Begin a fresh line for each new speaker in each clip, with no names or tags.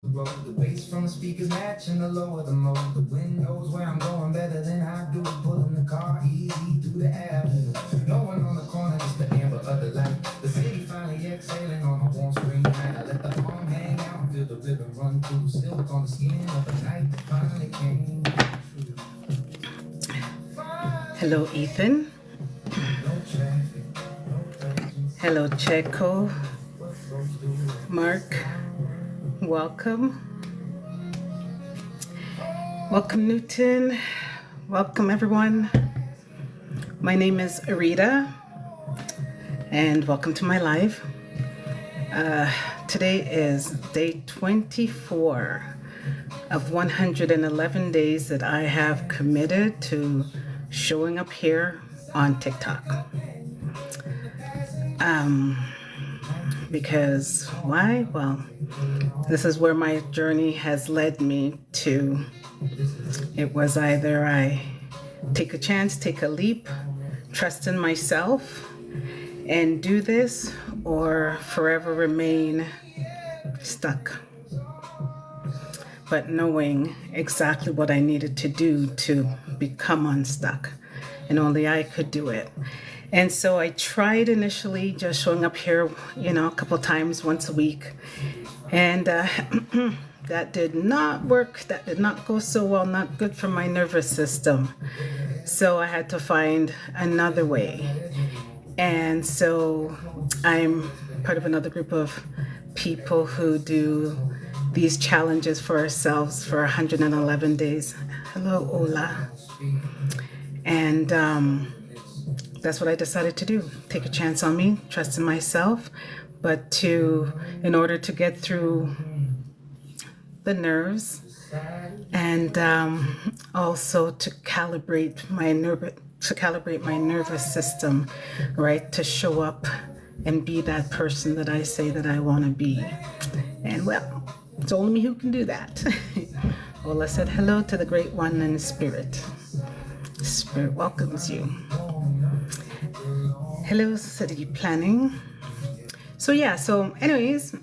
The bass from the speakers matching the lower the mo. The wind knows where I'm going better than I do. Pulling the car easy through the avenue. No one on the corner, just the amber of the light. The city finally exhaling on a warm spring night. I let the arm hang out and feel the river run through. Silk on the skin of the night that finally came true. Hello, Ethan. No traffic, no prejudice. Hello, Checo. Mark. Welcome. Welcome, Newton. Welcome, everyone. My name is Arita, and welcome to my live. Today is day 24 of 111 days that I have committed to showing up here on TikTok. Because why? Well, this is where my journey has led me to. It was either I take a chance, take a leap, trust in myself, and do this, or forever remain stuck. But knowing exactly what I needed to do to become unstuck, and only I could do it. And so I tried initially just showing up here, a couple times, once a week. And that did not work. That did not go so well, not good for my nervous system. So I had to find another way. And so I'm part of another group of people who do these challenges for ourselves for 111 days. Hello, Ola. And that's what I decided to do. Take a chance on me, trust in myself, but in order to get through the nerves and also to calibrate my nervous system, right? To show up and be that person that I say that I want to be. And well, it's only me who can do that. Ola said hello to the great one in spirit. Spirit welcomes you. Hello, city planning. So anyways,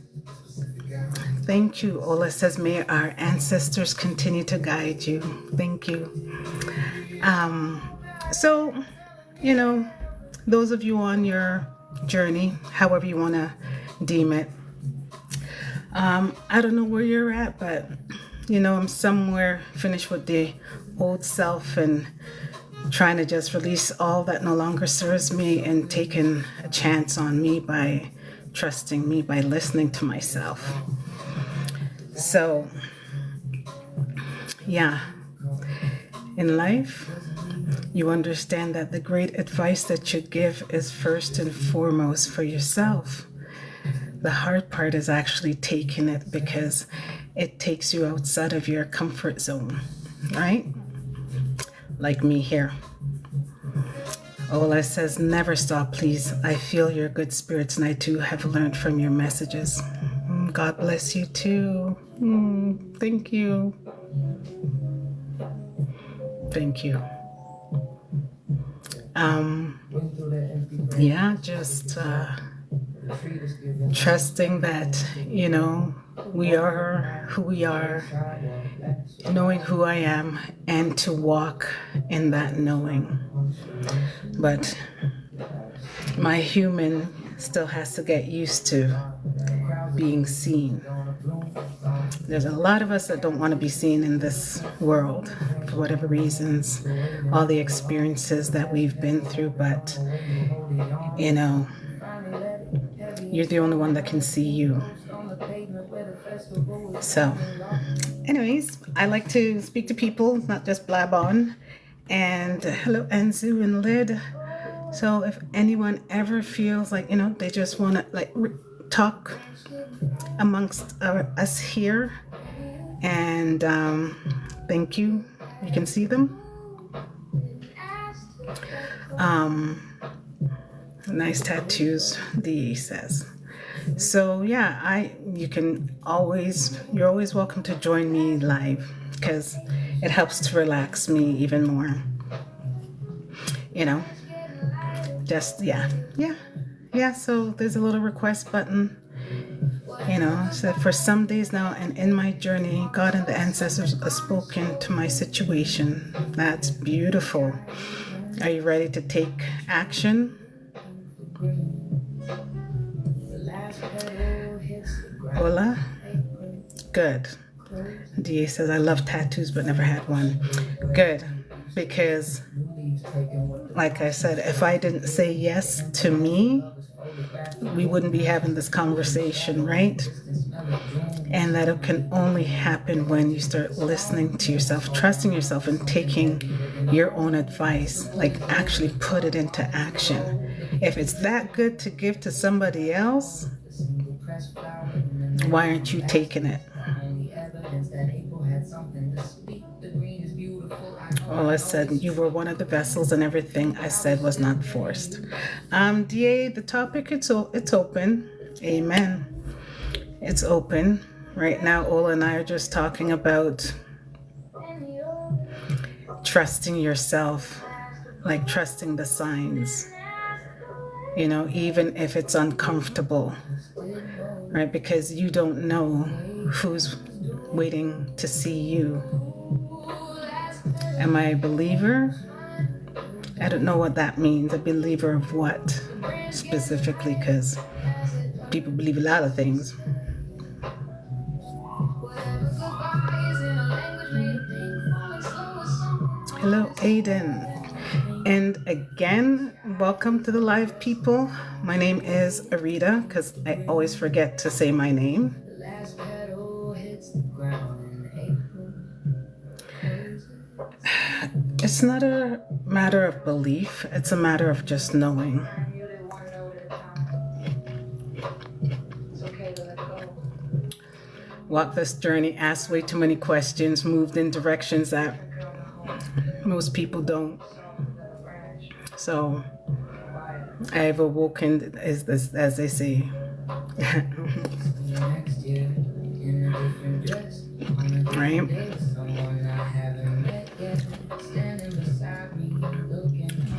thank you. Ola says, may our ancestors continue to guide you. Thank you. Those of you on your journey, however you want to deem it, I don't know where you're at, but I'm somewhere finished with the old self and trying to just release all that no longer serves me and taking a chance on me by trusting me, by listening to myself. So, yeah, in life, you understand that the great advice that you give is first and foremost for yourself. The hard part is actually taking it because it takes you outside of your comfort zone, right? Like me here. Ola says, never stop, please. I feel your good spirits and I too have learned from your messages. God bless you too. Thank you. Thank you. Just trusting that, we are who we are, knowing who I am, and to walk in that knowing. But my human still has to get used to being seen. There's a lot of us that don't want to be seen in this world for whatever reasons, all the experiences that we've been through, but you're the only one that can see you. So, anyways, I like to speak to people, not just blab on. And hello, Anzu and Lid. So if anyone ever feels like, they just want to talk amongst us here. And thank you. You can see them. Nice tattoos, Dee says. So yeah, you're always welcome to join me live because it helps to relax me even more. So there's a little request button. So for some days now and in my journey, God and the ancestors have spoken to my situation. That's beautiful. Are you ready to take action? Hola? Good. DA says, I love tattoos but never had one. Good. Because, like I said, if I didn't say yes to me, we wouldn't be having this conversation, right? And that it can only happen when you start listening to yourself, trusting yourself, and taking your own advice, like actually put it into action. If it's that good to give to somebody else, why aren't you taking it? All I said, you were one of the vessels, and everything I said was not forced. DA, the topic, it's open. Amen. It's open. Right now, Ola and I are just talking about trusting yourself, like trusting the signs, even if it's uncomfortable, right? Because you don't know who's waiting to see you. Am I a believer? I don't know what that means. A believer of what specifically? Because people believe a lot of things. Hello, Aiden. And again, welcome to the live, people. My name is Arita, because I always forget to say my name. It's not a matter of belief, it's a matter of just knowing. Walked this journey, asked way too many questions, moved in directions that most people don't. So I've awoken, as they say. Right?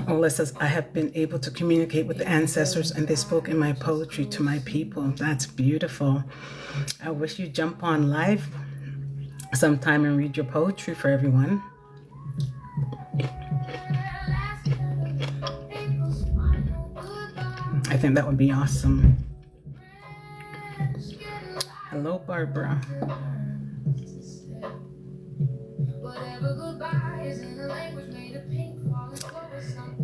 Ola says, I have been able to communicate with the ancestors and they spoke in my poetry to my people. That's beautiful. I wish you'd jump on live sometime and read your poetry for everyone. I think that would be awesome. Hello, Barbara.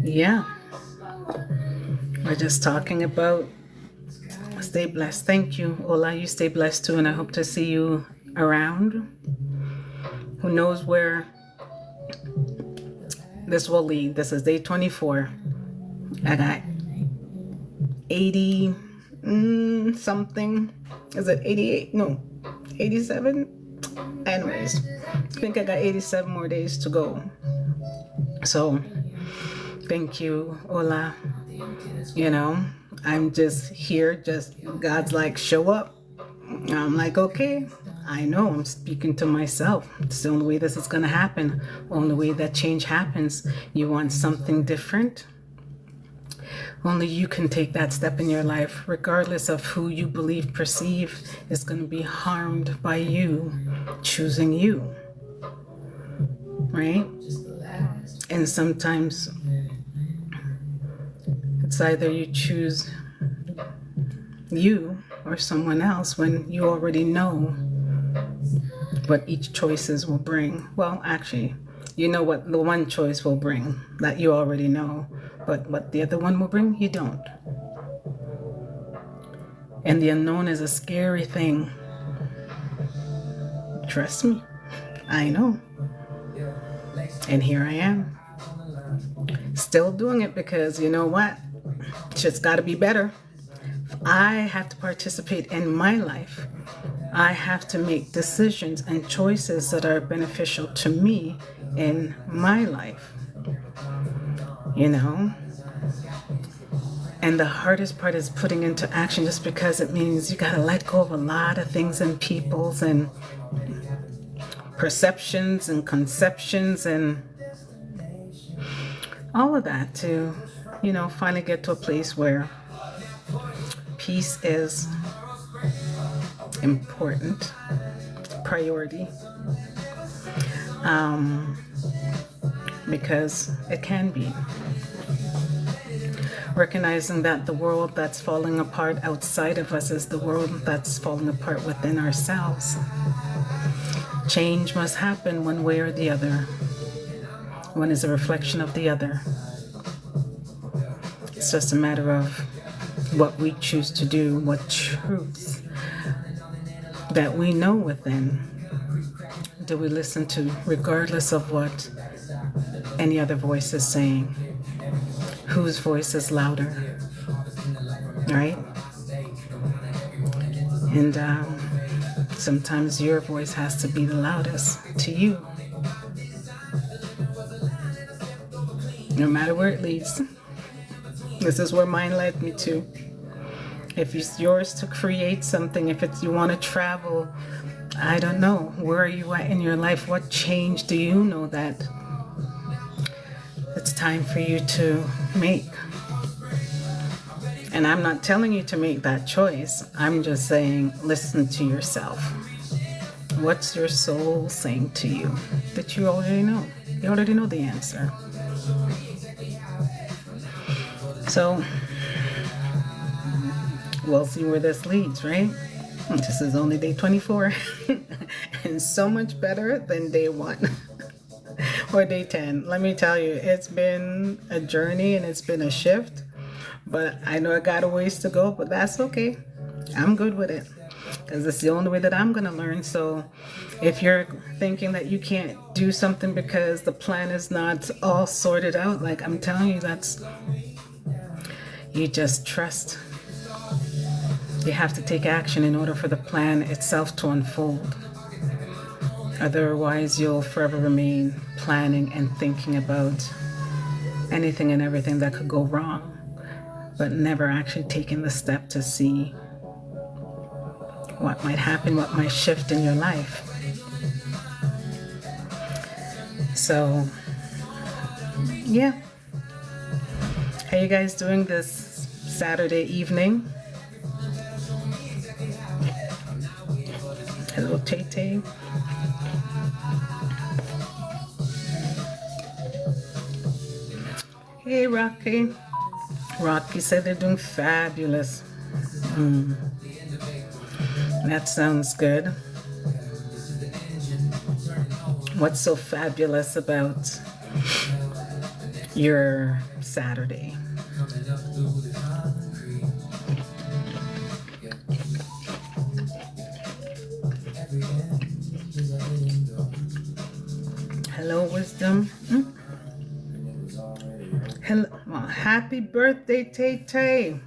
Yeah, we're just talking about stay blessed. Thank you, Ola. You stay blessed too, and I hope to see you around. Who knows where this will lead? This is day 24. I got 80 something. Is it 88? No, 87? Anyways, I think I got 87 more days to go. So thank you, Ola. I'm just here, just God's like, show up. I'm like, okay, I know, I'm speaking to myself. It's the only way this is going to happen. Only way that change happens. You want something different? Only you can take that step in your life, regardless of who you believe, perceive is going to be harmed by you choosing you. Right? And sometimes it's either you choose you or someone else when you already know what each choices will bring. Well, actually, you know what the one choice will bring that you already know, but what the other one will bring, you don't. And the unknown is a scary thing. Trust me, I know. And here I am, still doing it because you know what? Shit's got to be better. I have to participate in my life. I have to make decisions and choices that are beneficial to me in my life. And the hardest part is putting into action, just because it means you got to let go of a lot of things and peoples and perceptions and conceptions and all of that to, finally get to a place where peace is important priority, because it can be. Recognizing that the world that's falling apart outside of us is the world that's falling apart within ourselves. Change must happen one way or the other. One is a reflection of the other. It's just a matter of what we choose to do, what truths that we know within do we listen to, regardless of what any other voice is saying. Whose voice is louder, right? And sometimes your voice has to be the loudest to you, no matter where it leads. This is where mine led me to. If it's yours to create something, if it's you want to travel, I don't know, where are you at in your life? What change do you know that it's time for you to make? And I'm not telling you to make that choice. I'm just saying, listen to yourself. What's your soul saying to you that you already know? You already know the answer. So we'll see where this leads, right? This is only day 24 and so much better than day 1 or day 10. Let me tell you, it's been a journey and it's been a shift, but I know I got a ways to go, but that's okay. I'm good with it because it's the only way that I'm going to learn. So if you're thinking that you can't do something because the plan is not all sorted out, like I'm telling you, you just trust. You have to take action in order for the plan itself to unfold. Otherwise, you'll forever remain planning and thinking about anything and everything that could go wrong, but never actually taking the step to see what might happen, what might shift in your life. So, yeah. How you guys doing this Saturday evening? Hello, Tay-Tay. Hey, Rocky. Rocky said they're doing fabulous. That sounds good. What's so fabulous about your Saturday? Hello, Wisdom. Hello. Well, happy birthday, Tay-Tay.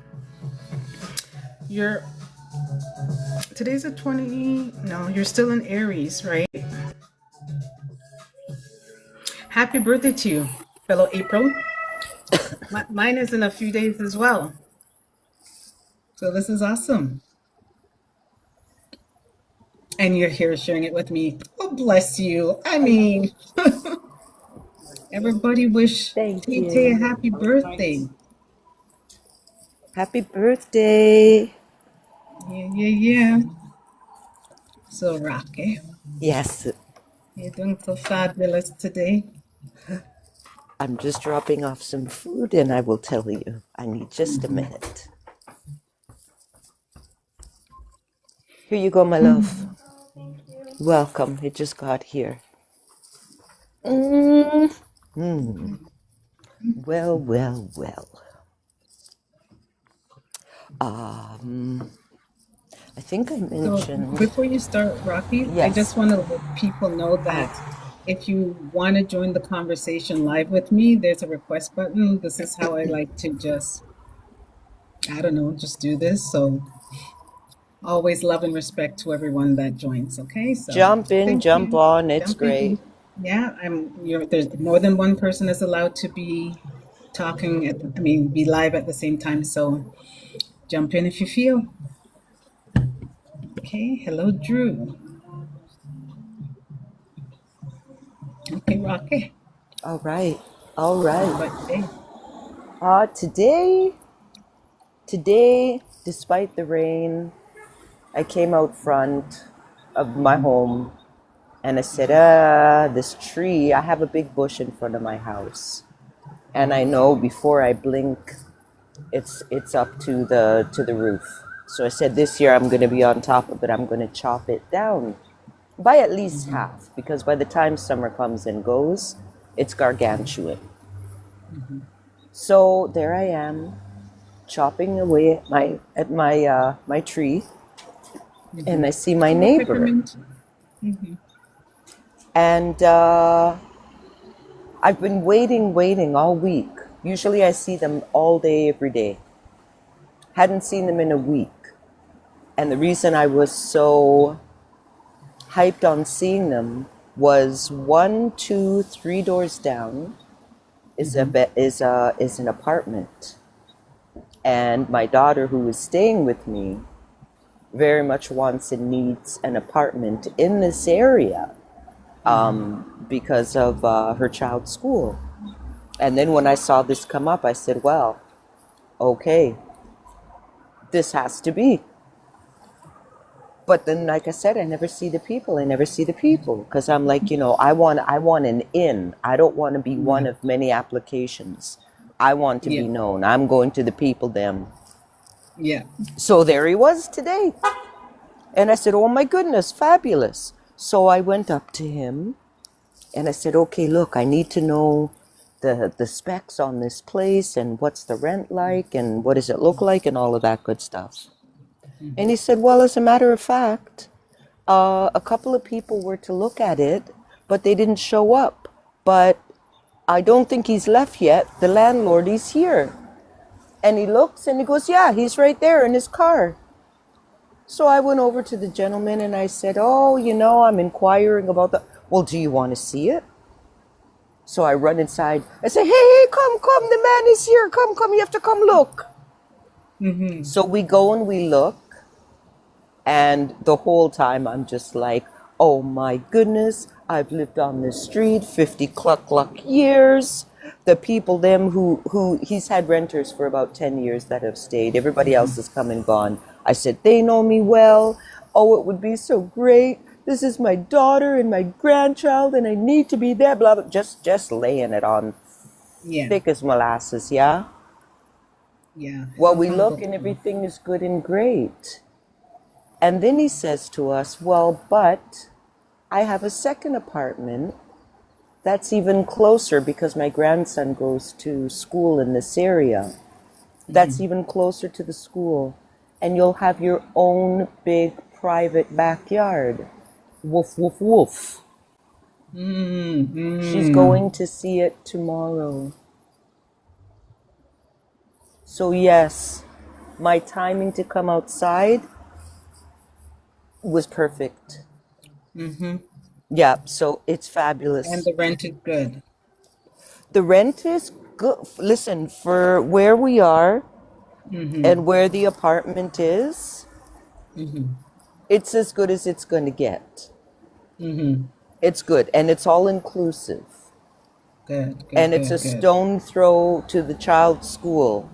Today's a 20. No, you're still in Aries, right? Happy birthday to you, fellow April. Mine is in a few days as well. So this is awesome. And you're here sharing it with me. Oh, bless you. I mean, everybody wish Tay-Tay a happy birthday.
Happy birthday.
Yeah. So, Rocky.
Yes.
You're doing so fabulous today.
I'm just dropping off some food and I will tell you. I need just a minute. Here you go, my love. Welcome. It just got here. Well. I think I mentioned.
So before you start, Rocky,
Yes.
I just want to let people know that if you want to join the conversation live with me, there's a request button. This is how I like to just do this. So always love and respect to everyone that joins. Okay, so
Jump in, jump on. It's great.
Yeah, there's more than one person is allowed to be talking. Be live at the same time. So jump in if you feel. Okay, hello, Drew. Okay, Rocky.
All right.
But
Today, despite the rain, I came out front of my
Mm-hmm.
home and I said, this tree, I have a big bush in front of my house. And I know before I blink, it's up to the roof. So I said this year I'm going to be on top of it. I'm going to chop it down by at least
Mm-hmm.
half because by the time summer comes and goes, it's gargantuan.
Mm-hmm.
So there I am chopping away at my tree,
Mm-hmm.
and I see my
Oh,
neighbor,
peppermint. Mm-hmm.
and I've been waiting all week. Usually I see them all day, every day. Hadn't seen them in a week. And the reason I was so hyped on seeing them was one, two, three doors down
Mm-hmm.
is an apartment. And my daughter, who is staying with me, very much wants and needs an apartment in this area
Mm-hmm.
because of her child's school. And then when I saw this come up, I said, well, okay, this has to be. But then, like I said, I never see the people. I never see the people because I'm like, I want an in. I don't want to be
Yeah.
one of many applications. I want to
Yeah.
be known. I'm going to the people them.
Yeah.
So there he was today. And I said, oh my goodness, fabulous. So I went up to him and I said, okay, look, I need to know the specs on this place and what's the rent like and what does it look like and all of that good stuff. And he said, well, as a matter of fact, a couple of people were to look at it, but they didn't show up. But I don't think he's left yet. The landlord is here. And he looks and he goes, yeah, he's right there in his car. So I went over to the gentleman and I said, oh, I'm inquiring about the. Well, do you want to see it? So I run inside. I say, hey, come, the man is here. Come, you have to come look.
Mm-hmm.
So we go and we look. And the whole time I'm just like, oh my goodness, I've lived on this street 50 cluck years. The people, them who he's had renters for about 10 years that have stayed. Everybody else has come and gone. I said, they know me well. Oh, it would be so great. This is my daughter and my grandchild and I need to be there. Blah, blah. Just laying it on
Yeah.
thick as molasses, yeah?
Yeah.
Well,
Sounds
we look
humble.
and everything is good and great. And then he says to us, well, but I have a second apartment that's even closer because my grandson goes to school in this area. That's even closer to the school. And you'll have your own big private backyard. Woof, woof, woof. She's
Mm-hmm.
going to see it tomorrow. So, yes, my timing to come outside was perfect.
Mm-hmm.
Yeah, so it's
And
fabulous.
the rent is good.
The rent is good. Listen, for where we are
Mm-hmm.
and where the apartment is,
Mm-hmm.
it's as good as it's going to get.
Mm-hmm.
It's good and it's all inclusive.
Good, good,
And it's a
good, good.
stone throw to the child's school.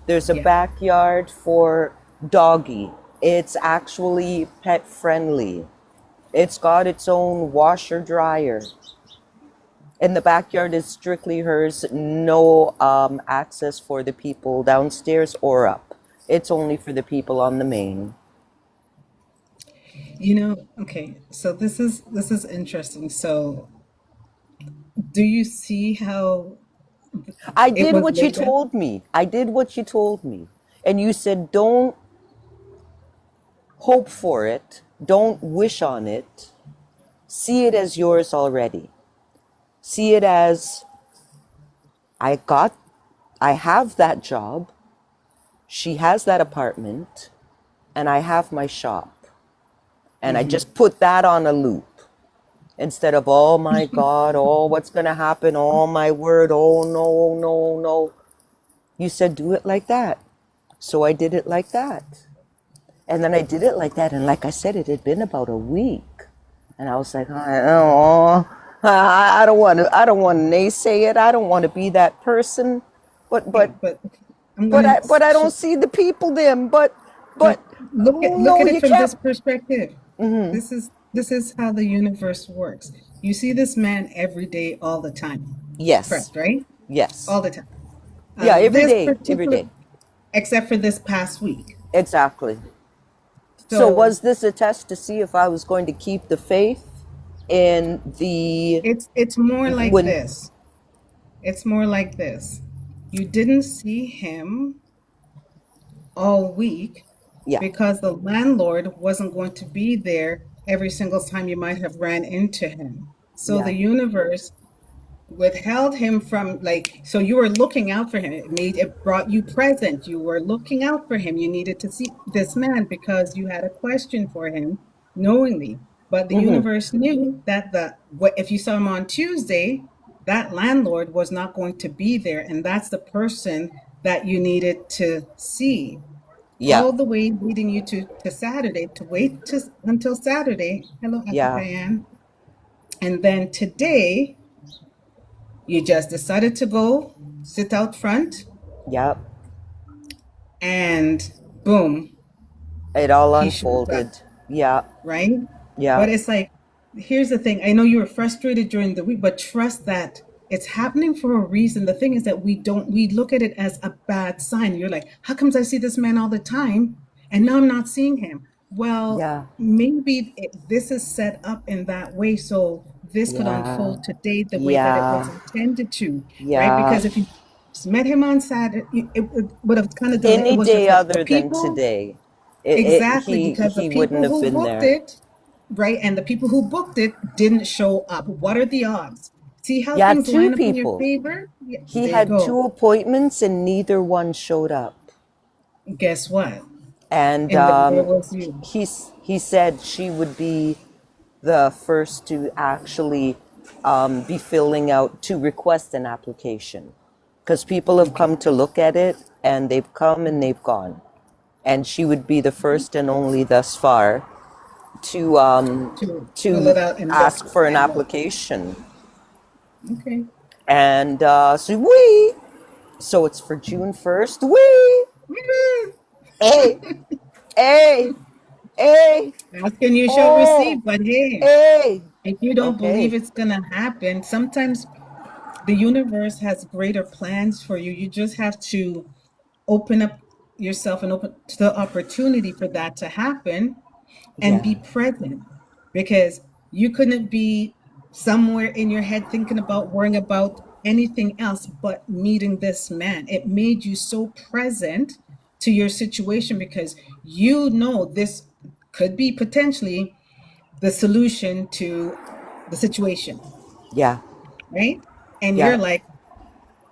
There's a
Yeah.
backyard for doggy. It's actually pet friendly. It's got its own washer dryer. And the backyard is strictly hers, no access for the people downstairs or up. It's only for the people on the main.
Okay, so this is interesting. So, do you see how
I
it
did
was
what you
laid out?
told me. I did what you told me. And you said, don't hope for it, don't wish on it, see it as yours already. See it as, I got, I have that job, she has that apartment, and I have my shop. And I
Mm-hmm.
just put that on a loop. Instead of, oh my God, oh, what's going to happen? Oh my word, oh no, oh no, oh no. You said, do it like that. So I did it like that. And then I did it like that. And like I said, it had been about a week. And I was like, oh, I don't want to naysay it. I don't want to be that person. But,
Okay,
but,
but I'm gonna
but I don't see the people then. But,
Look
No,
at it
you
from
can't.
this perspective. This is how the universe works. You see this man every day, all the time.
Yes.
Correct, right?
Yes.
All the time.
Yeah, every
This
day. Every
particular,
day.
except for this past week.
Exactly. So
So
was this a test to see if I was going to keep the faith in the
it's more like
when
this. It's more like this. You didn't see him all week
yeah,
because the landlord wasn't going to be there every single time you might have ran into him. So
yeah,
the universe withheld him from, like, so you were looking out for him. It brought you present. You were looking out for him. You needed to see this man because you had a question for him knowingly. But the universe knew that if you saw him on Tuesday, that landlord was not going to be there, and that's the person that you needed to see,
yeah,
all the way leading you to Saturday, to wait until Saturday. Hello,
yeah,
Diane. And then today, you just decided to go sit out front,
yeah.
and boom,
It all
he shows up,
unfolded. Yeah,
right?
yeah,
But it's like, here's the thing. I know you were frustrated during the week, but trust that it's happening for a reason. The thing is that we look at it as a bad sign. You're like, how comes I see this man all the time and now I'm not seeing him? Well,
yeah,
maybe this is set up in that way so this could
yeah,
unfold today the way that it was
yeah,
intended to, right?
yeah.
Because if you just met him on Saturday, it would have kind of delayed. It
Any
was just
day
like the
other than
people.
today,
Exactly, because the
he wouldn't
people
have
who
been
booked
there.
it, right, and the people who booked it didn't show up. What are the odds? See how
Yeah,
things
two
line up in your
people.
favor? Yeah,
He
there you
had
go.
two appointments and neither one showed up.
Guess what?
And
And then there was you.
he said she would be the first to actually be filling out to request an application because people have
Okay.
come to look at it and they've come and they've gone, and she would be the first and only thus far
To fill
to
it out and look
ask for an
and look.
application.
Okay.
And so it's for June 1st. We hey hey hey
Asking you shall
oh
receive, but hey,
hey.
if you don't believe
Okay.
it's gonna happen, sometimes the universe has greater plans for you. You just have to open up yourself and open to the opportunity for that to happen and
Yeah.
be present, because you couldn't be somewhere in your head thinking about worrying about anything else but meeting this man. It made you so present to your situation because you know this could be potentially the solution to the situation,
Yeah.
right? And you're
Yeah.
like,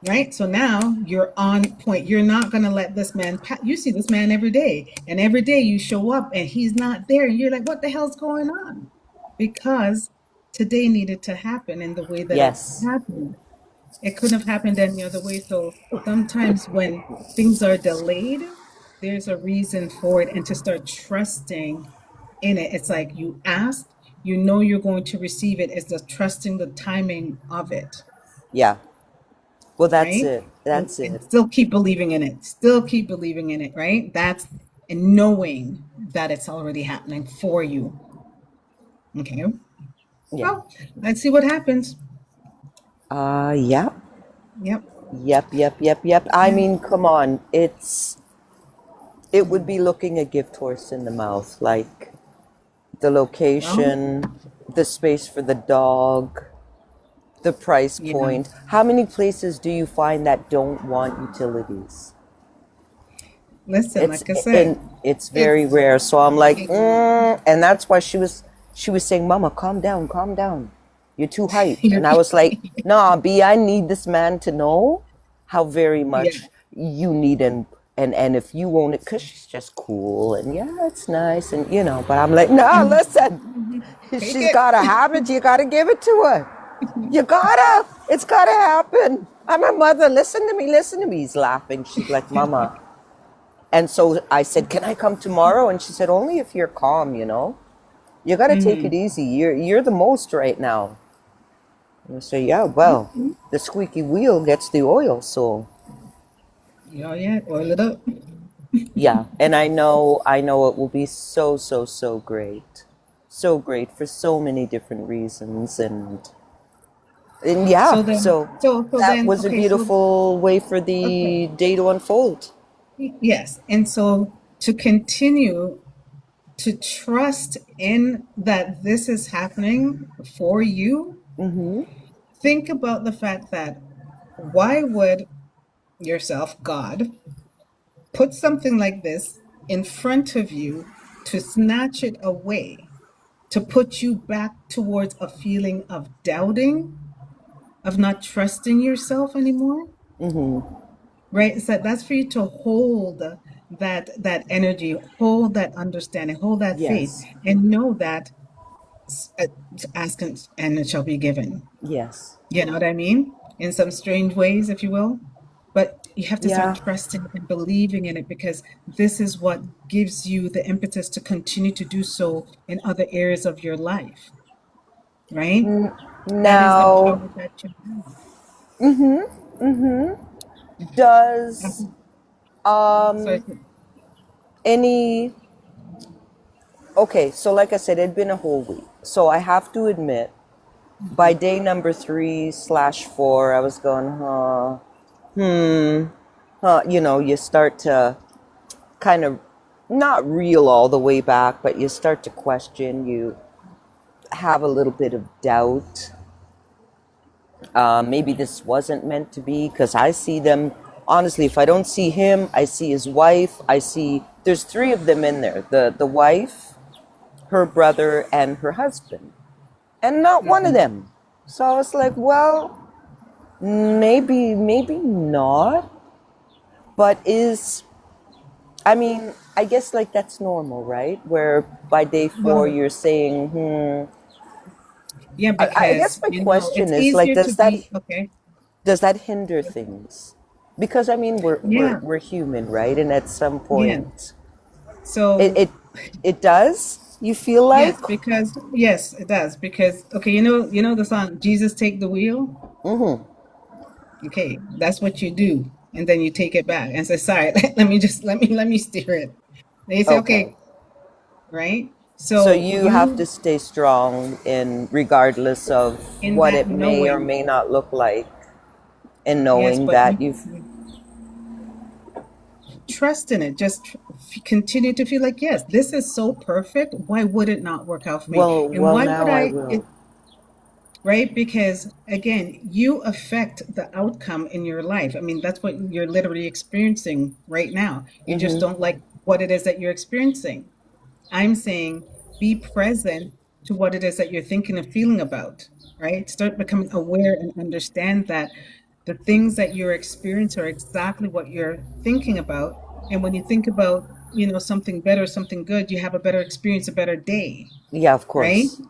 right? So now you're on point. You're not going to let this man you see this man every day, and every day you show up and he's not there, and you're like, what the hell's going on? Because today needed to happen in the way that it
Yes.
happened. It couldn't have happened any other way. So sometimes when things are delayed, there's a reason for it, and to start trusting in it. It's like you asked, you know you're going to receive it. It's the trusting the timing of it,
Yeah. Well, that's
right?
it.
And,
That's
and
it.
still keep believing in it. Still keep believing in it, right? That's, and knowing that it's already happening for you. Okay.
Yeah.
Well, let's see what happens.
Yeah.
Yep.
Yep. I mean, come on. It would be looking a gift horse in the mouth, like the
Well,
location, the space for the dog, the price
yeah.
point. How many places do you find that don't want utilities?
Listen,
It's
like I said,
and it's very
it's
rare. So I'm like,
it,
and that's why she was saying, "Mama, calm down. You're too hyped."
you're,
And I was like, "Nah, B, I need this man to know how very
yeah.
much you need and if you want it, cause she's just cool and yeah, it's nice and you know." But I'm like, "Nah, listen,
Take
she's
it.
gotta have it. You gotta give it to her. You gotta. It's gotta happen. I'm her mother. Listen to me. Listen to me." He's laughing. She's like, "Mama." And so I said, "Can I come tomorrow?" And she said, "Only if you're calm, you know. You got to take it easy. You're the most right now." And I say, "Yeah, well, the squeaky wheel gets the oil, so
Yeah, yeah, oil it up.
Yeah, and I know it will be so, so, so great. So great for so many different reasons. And
So
yeah,
then,
so
so
that
then,
was a
okay, so
beautiful way for
okay,
the day to unfold.
yes, and so to continue to trust in that this is happening for you,
Mm-hmm.
think about the fact that why would yourself, God, put something like this in front of you to snatch it away, to put you back towards a feeling of doubting, of not trusting yourself anymore,
Mm-hmm.
right? It's that that's for you to hold that energy, hold that understanding, hold that faith,
Yes.
and know that uh, ask and it shall be given.
Yes.
You know what I mean? In some strange ways, if you will. But you have to start
Yeah.
trusting and believing in it because this is what gives you the impetus to continue to do so in other areas of your life, right? That is the
Now,
power that you
does
have. So
um any okay, so like I said, it'd been a whole week. So I have to admit, by day number 3/4, I was going, you know, you start to kind of not reel all the way back, but you start to question, you have a little bit of doubt. Maybe this wasn't meant to be because I see them. Honestly, if I don't see him, I see his wife. I see there's three of them in there: the wife, her brother, and her husband, and not one of them. So I was like, well, maybe not. But I mean, I guess like that's normal, right? Where by day 4
well,
you're saying,
yeah,
I guess
because
my
you know
question
it's
is like,
easier to be okay.
does that hinder things? Because I mean,
Yeah,
we're human, right? And at some
yeah.
point, it
So
it, it does. You feel like,
yes, because yes, it does. Because okay, you know the song "Jesus Take the Wheel." Okay, that's what you do, and then you take it back and say, "Sorry, let me steer it." They say,
okay,
"Okay," right?
so
So
you have to
you
stay strong in regardless of
in
what
that
it may or
knowing,
may not look like, and
yes,
knowing
but
that
you
you've
trust in it. Just continue to feel like, yes, this is so perfect. Why would it not work out for me? And
well
why would
now I
I?
will.
Right? Because again, you affect the outcome in your life. I mean, that's what you're literally experiencing right now. You just don't like what it is that you're experiencing. I'm saying be present to what it is that you're thinking and feeling about, right? Start becoming aware and understand that the things that you're experiencing are exactly what you're thinking about. And when you think about, you know, something better, something good, you have a better experience, a better day,
Yeah, of
right?
course.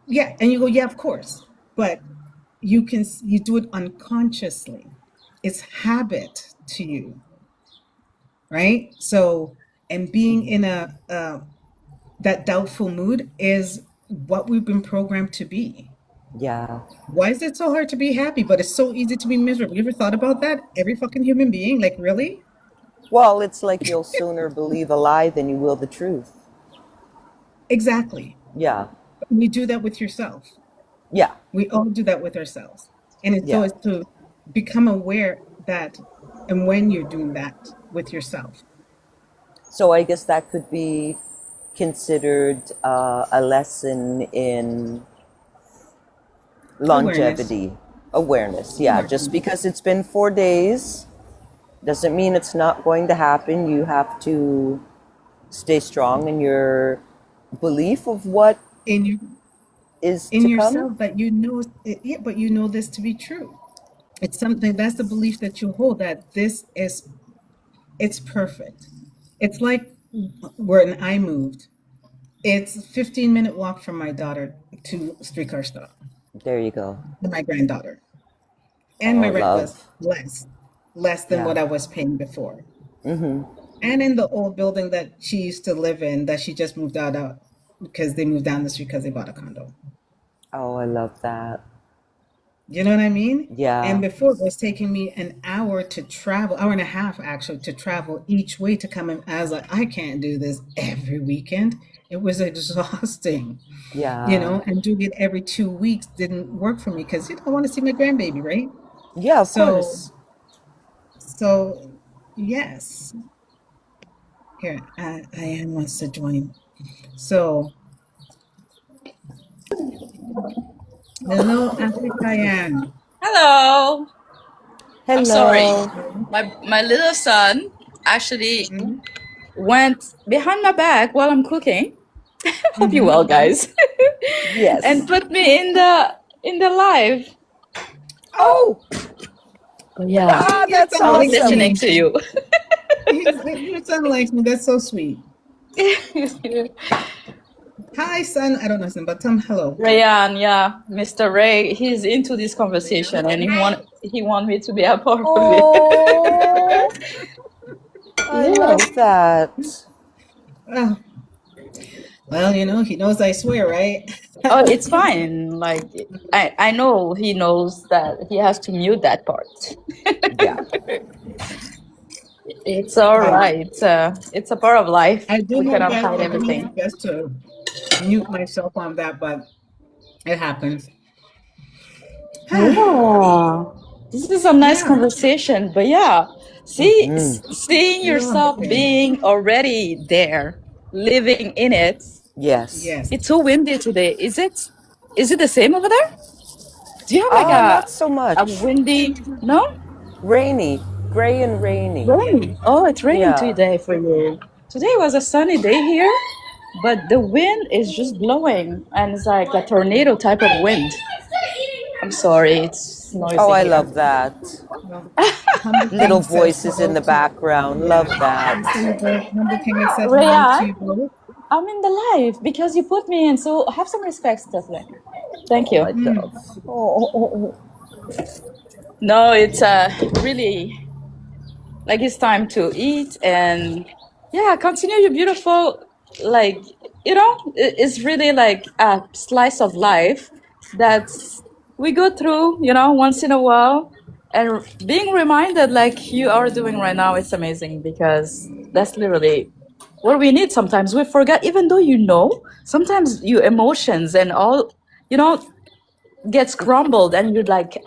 Yeah. And you go, yeah, of course. But you do it unconsciously. It's habit to you, right? So and being in a that doubtful mood is what we've been programmed to be.
Yeah.
Why is it so hard to be happy, but it's so easy to be miserable? You ever thought about that? Every fucking human being, like really?
Well, it's like you'll sooner believe a lie than you will the truth.
Exactly.
Yeah.
And you do that with yourself.
Yeah.
We all do that with ourselves. And it's so
Yeah.
it's to become aware that and when you're doing that with yourself.
So I guess that could be considered a lesson in
Awareness.
longevity, awareness. Yeah, just
Awareness.
because it's been 4 days doesn't mean it's not going to happen. You have to stay strong in your belief of what
In your
is
in
to come.
yourself that you know it, yeah, but you know this to be true. It's something that's the belief that you hold that this is it's perfect. It's like when I moved. It's a 15-minute walk from my daughter to streetcar stop,
There you go.
my granddaughter. And
Oh,
my rent was
love.
less than
Yeah.
what I was paying before. And in the old building that she used to live in, that she just moved out of because they moved down the street because they bought a condo.
Oh, I love that.
You know what I mean? And
Yeah.
before it was taking me an hour to travel, hour and a half actually to travel each way to come in. I was like, I can't do this every weekend. It was exhausting,
Yeah.
and doing it every 2 weeks didn't work for me because I want to see my grandbaby, right?
Yeah, of
So,
course.
so yes. Here, I am wants to join. So, hello, African.
Hello. I'm sorry.
Hello.
My little son actually
Mm-hmm.
went behind my back while I'm cooking. Hope you
Mm-hmm.
well, guys. And
Yes.
put me in the live.
Oh,
Oh,
Oh yeah.
your
that's
I
son
was
likes
awesome.
listening
me.
to you.
Your son likes me. That's so sweet. Hi, son. I don't know him, but tell him hello.
Rayan, yeah, Mr. Ray, he's into this conversation and he want me to be a part of it.
Oh, I
Yeah.
love that.
Oh, well, he knows I swear, right?
Oh, it's fine. Like I know he knows that he has to mute that part.
Yeah.
It's all
Well,
right. It's a part of life.
I do
We
my
cannot
best.
hide
I do my
everything.
best to mute myself on that, but it happens.
Yeah. This is a nice
Yeah,
conversation, but yeah, seeing
hello,
yourself
African.
being already there, living in it.
Yes.
Yes.
It's so windy today. Is it the same over there? Do you have like
Not so
a
much.
windy? No?
Rainy, gray and rainy.
Rain. Oh, it's raining
Yeah.
today for you. Today was a sunny day here, but the wind is just blowing and it's like a tornado type of wind. I'm sorry, it's
Oh,
noisy
I
here.
love that.
Well, Humble
Little
King says
voices in
hello
the
to you.
background.
Yeah.
Love that.
He said, Humble King has said hello to
Rayan,
you both.
I'm in the live because you put me in, so have some respect, Stephanie. Thank
Oh,
you.
my
Mm.
dove. Oh.
No, it's really like it's time to eat and yeah, continue your beautiful like it's really like a slice of life that we go through, once in a while, and being reminded like you are doing right now, it's amazing because that's literally what we need. Sometimes we forget, even though sometimes your emotions and all you know gets crumbled and you're like,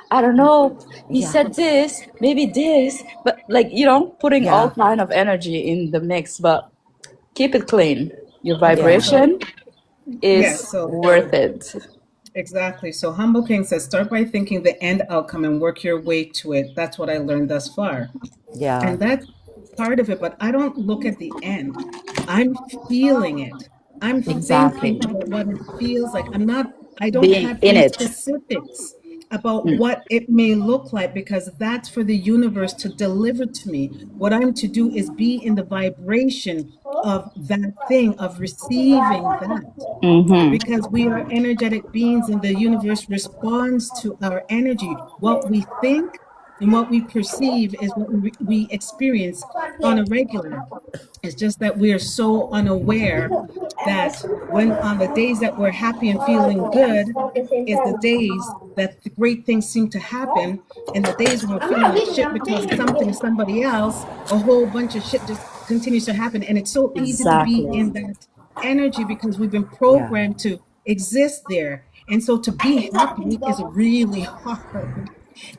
I don't know, he
Yeah.
said this, maybe this, but like, putting all
Yeah.
kind of energy in the mix, but keep it clean. Your
Okay,
Yeah.
so
vibration
yes,
is
so
worth it.
exactly. So Humble King says, start by thinking the end outcome and work your way to it. That's what I learned thus far.
Yeah.
And that's part of it, but I don't look at the end. I'm feeling it. I'm thinking
Exactly.
about what it feels like. I don't
Being
have
in
any
it.
specifics about what it may look like because that's for the universe to deliver to me. What I'm to do is be in the vibration of that thing, of receiving that,
Mm-hmm.
because we are energetic beings and the universe responds to our energy. What we think and what we perceive is what we experience on a regular. It's just that we are so unaware that when on the days that we're happy and feeling good is the days that the great things seem to happen, and the days when we're feeling like shit because of something or somebody else, a whole bunch of shit just continues to happen. And it's so easy to be
Exactly.
in that energy because we've been
Yeah.
programmed to exist there. And so to be happy is really hard.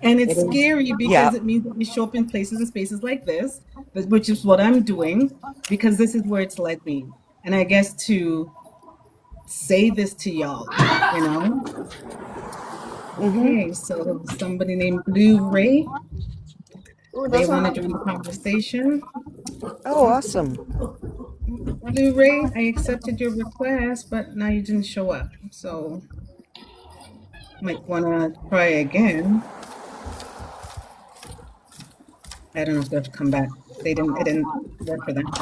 And
It
it's
is.
scary
Yeah.
because it means that we show up in places and spaces like this, which is what I'm doing, because this is where it's led me. And I guess to say this to y'all. Okay, so somebody named Blue Ray, they want to join the conversation.
Oh, awesome.
Blue Ray, I accepted your request, but now you didn't show up. So might want to try again. I don't know if they'll come back. It didn't work for them.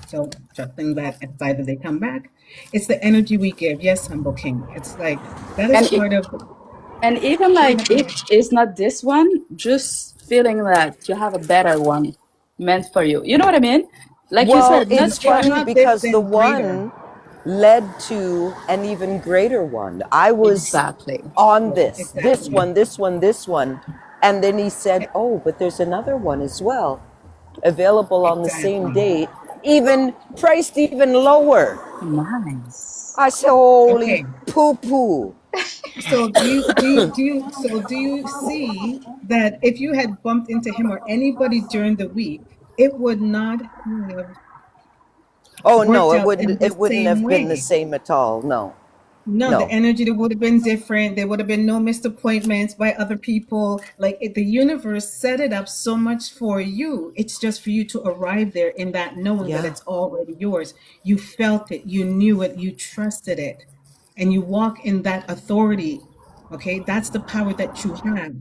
So trusting that it's either they come back. It's the energy we give. Yes, Humble King. It's like that is
And
part of.
and even
Go
like
ahead.
if it's not this one, just feeling that you have a better one meant for you. You know what I mean? Like you
Well,
said, not
it's
If
funny
not this,
because the
then greater.
one led to an even greater one. I was
Exactly.
on
Yeah,
this
exactly.
one, this one, this one. And then he said, oh, but there's another one as well, available on the same
Exactly.
date, even priced even lower.
Nice.
I said, holy
Okay.
poo poo.
So do you see that if you had bumped into him or anybody during the week, it would not have
Oh no,
worked out in the
it wouldn't
same
have been the
way?
same at all. No.
No, the
No.
energy that would have been different. There would have been no missed appointments by other people. Like the universe set it up so much for you. It's just for you to arrive there in that knowing that
Yeah.
it's already yours. You felt it, you knew it, you trusted it, and you walk in that authority. Okay, that's the power that you have.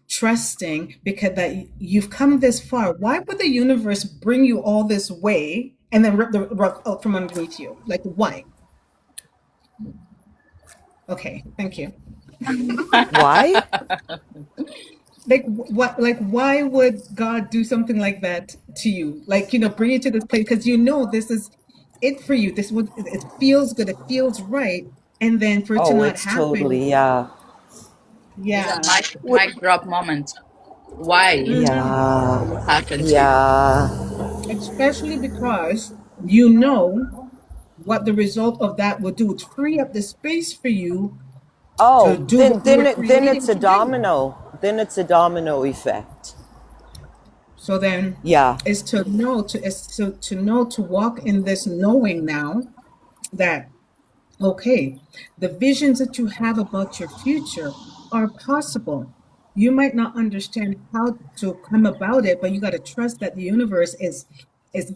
Trusting because that you've come this far. Why would the universe bring you all this way and then rip the rug out from underneath you? Like why? Okay, thank you.
Why?
Like what, like why would God do something like that to you? Like, bring you to this place because this is it for you. This would it feels good, it feels right. And then for it to
Oh,
not
it's
happen,
totally, yeah.
It's a
yeah.
What?
mic drop moment. Why
Mhm.
Yeah.
it happened to you?
Yeah.
Especially because you know what the result of that would do. It's free up the space for you to
Oh,
do what you were
then
creating
it's a
to do.
domino. Then it's a domino effect.
So then
Yeah.
is to know to walk in this knowing now that okay, the visions that you have about your future are possible. You might not understand how to come about it, but you got to trust that the universe is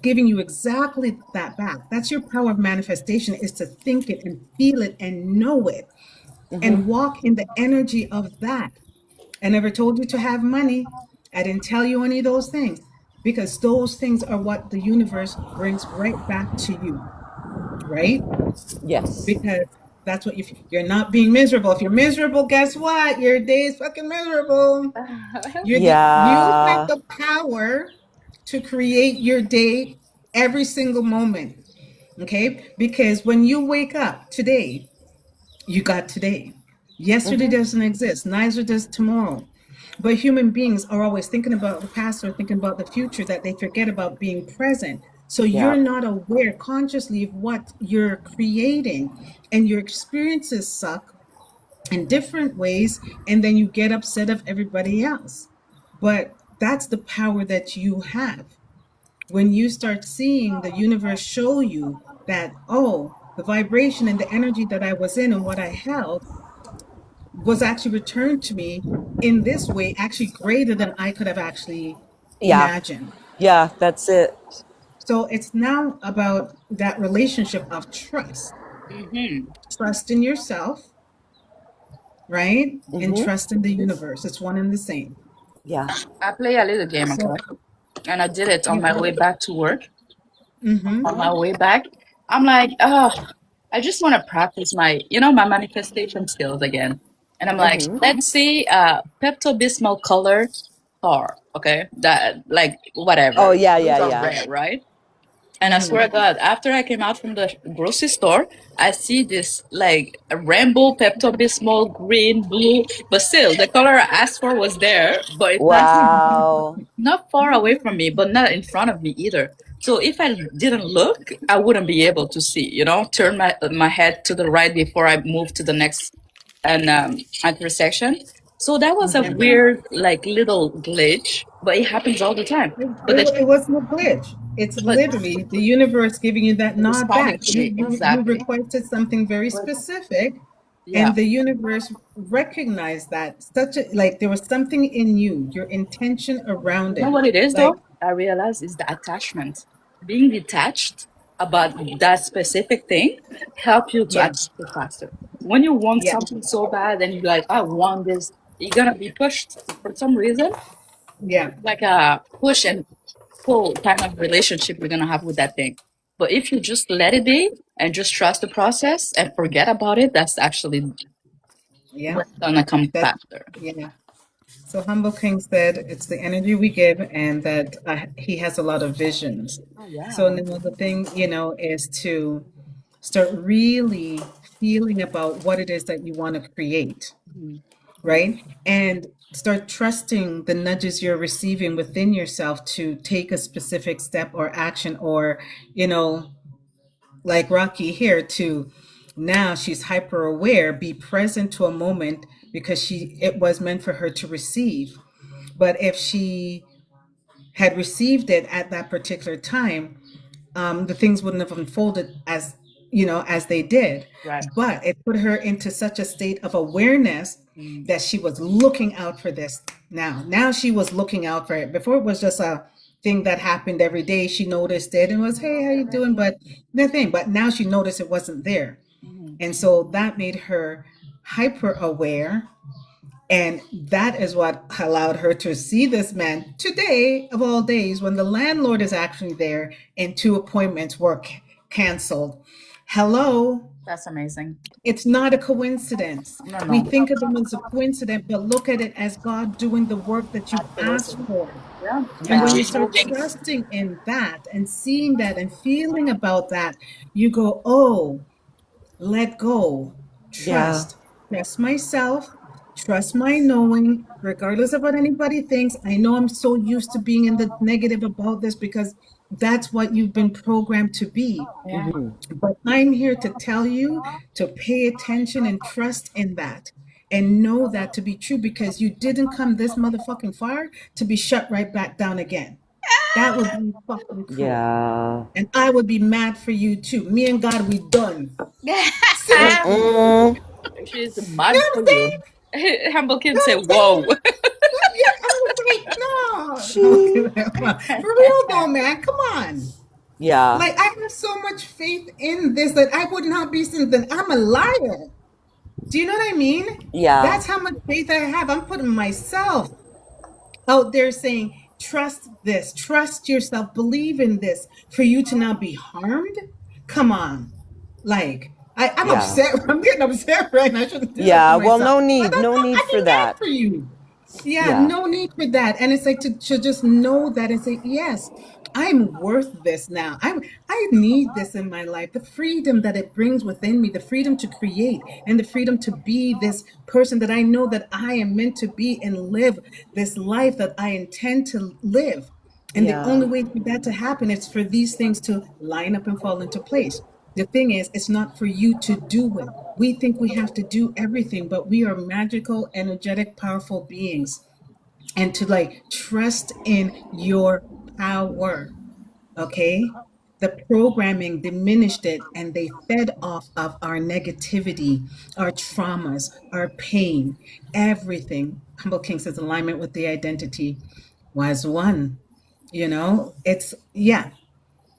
giving you exactly that back. That's your power of manifestation, is to think it and feel it and know it and walk in the energy of that. I never told you to have money. I didn't tell you any of those things because those things are what the universe brings right back to you, right?
Yes.
Because that's what you're not being miserable. If you're miserable, guess what? Your day is fucking miserable. You have
Yeah.
the power to create your day every single moment. Okay? Because when you wake up today, you got today. Yesterday doesn't exist, neither does tomorrow. But human beings are always thinking about the past or thinking about the future that they forget about being present. So
Yeah.
you're not aware consciously of what you're creating, and your experiences suck in different ways, and then you get upset of everybody else. But that's the power that you have. When you start seeing the universe show you that, oh, the vibration and the energy that I was in and what I held was actually returned to me in this way, actually greater than I could have actually
Yeah.
imagined.
Yeah. That's it.
So it's now about that relationship of trust,
Hmm.
trust in yourself, right? And trust in the universe. It's one and the same.
Yeah.
I play a little game,
So
okay? And I did it on
you,
my way back to work.
mm-hmm,
On my way back, I'm like, oh, I just want to practice my manifestation skills again. And I'm like, let's see, Pepto Bismol color car, okay? That like
Oh
whatever.
yeah.
Those
Yeah.
are
Yeah.
rare, right? And I swear to God, after I came out from the grocery store, I see this like a rainbow Pepto Bismol green, blue, but still the color I asked for was there, but it's
Wow.
not far away from me, but not in front of me either. So if I didn't look, I wouldn't be able to see. Turn my head to the right before I move to the next and intersection. So that was a weird like little glitch, but it happens all the time. But
it wasn't a glitch. It's
but
literally the universe giving you that nod
responding
back.
to
You
me
you you
exactly.
requested something very
But
specific,
yeah,
and the universe recognized that like there was something in you, your intention
you
around
know
it.
what it is
Like
though? I realize is the attachment. Being detached about that specific thing help you to
yeah,
achieve it faster. When you want
yeah,
something so bad and you're like, I want this, you're gonna be pushed for some reason,
yeah,
like a push and pull kind of relationship we're gonna have with that thing. But if you just let it be and just trust the process and forget about it, that's actually
yeah.
what's gonna come
That
faster.
yeah. So Humble King said it's the energy we give, and that he has a lot of visions.
Oh yeah.
So now the thing, is to start really feeling about what it is that you want to create, right? And start trusting the nudges you're receiving within yourself to take a specific step or action, or, you know, like Rocky here, to now she's hyper aware, be present to a moment because it was meant for her to receive. But if she had received it at that particular time, the things wouldn't have unfolded as, you know, as they did.
Right.
But it put her into such a state of awareness that she was looking out for this now. Now she was looking out for it. Before it was just a thing that happened every day. She noticed it and was, hey, how you doing? But nothing. But now she noticed it wasn't there. And so that made her hyper aware, and that is what allowed her to see this man today, of all days, when the landlord is actually there and two appointments were canceled. Hello,
That's amazing.
it's not a coincidence.
No,
We
no.
think of them as a coincidence, but look at it as God doing the work that you've asked
Absolutely.
for.
Yeah.
And
And
when you
she's
start
moving.
trusting in that and seeing that and feeling about that, you go, oh, let go,
Yeah.
trust myself, trust my knowing, regardless of what anybody thinks. I know I'm so used to being in the negative about this because that's what you've been programmed to be.
Yeah.
But I'm here to tell you to pay attention and trust in that and know that to be true, because you didn't come this motherfucking far to be shut right back down again. That would be fucking cruel.
Yeah.
And I would be mad for you too. Me and God, we done. See?
Mm-mm.
She's
You know
mad
what
for
I'm saying?
you. Humble
You
can
know
say,
what I'm saying?
whoa.
Yeah, I was like, no.
She.
Okay, for real though, man. Come on.
Yeah.
Like, I have so much faith in this that I would not be saying that I'm a liar. Do you know what I mean?
Yeah.
That's how much faith I have. I'm putting myself out there saying, trust this, trust yourself, believe in this for you to not be harmed. Come on. Like, I'm
Yeah.
upset. I'm getting upset right now. I shouldn't do that to
Yeah. Well,
myself.
no
But
need. No need
I'd
for
be mad
that.
for you. Yeah,
Yeah.
no need for that. And it's like to just know that and say, yes, I'm worth this now. I need this in my life. The freedom that it brings within me, the freedom to create and the freedom to be this person that I know that I am meant to be and live this life that I intend to live. And the
Yeah.
only way for that to happen is for these things to line up and fall into place. The thing is, it's not for you to do it. We think we have to do everything, but we are magical, energetic, powerful beings. And to like trust in your power, okay? The programming diminished it and they fed off of our negativity, our traumas, our pain, everything. Humble King says alignment with the identity was one. You know, it's, yeah,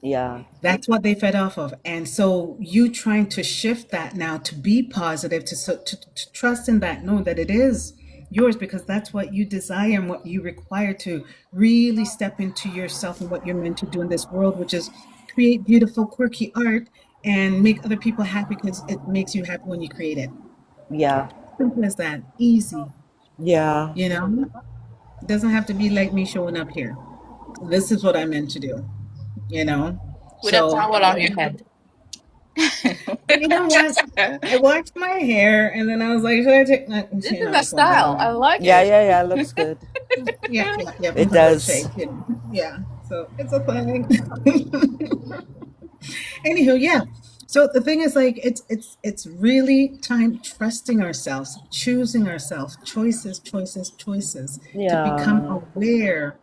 Yeah.
that's what they fed off of. And so you trying to shift that now to be positive, to trust in that, knowing that it is yours because that's what you desire and what you require to really step into yourself and what you're meant to do in this world, which is create beautiful, quirky art and make other people happy because it makes you happy when you create it.
Yeah.
Simple as that. Easy.
Yeah.
You know, it doesn't have to be like me showing up here. This is what I'm meant to do, you know?
With a
So,
towel on your head.
you know what? I washed my hair and then I was like, should I take my,
This
you
is
know,
a
it's one by
style. I
one.
like
Yeah.
it.
Yeah. Yeah. Looks good.
Yeah,
It
I'm a little
does.
shaken. Yeah, so it's a thing. Anywho, yeah. So the thing is like it's really time trusting ourselves, choosing ourselves, choices to become
Yeah.
aware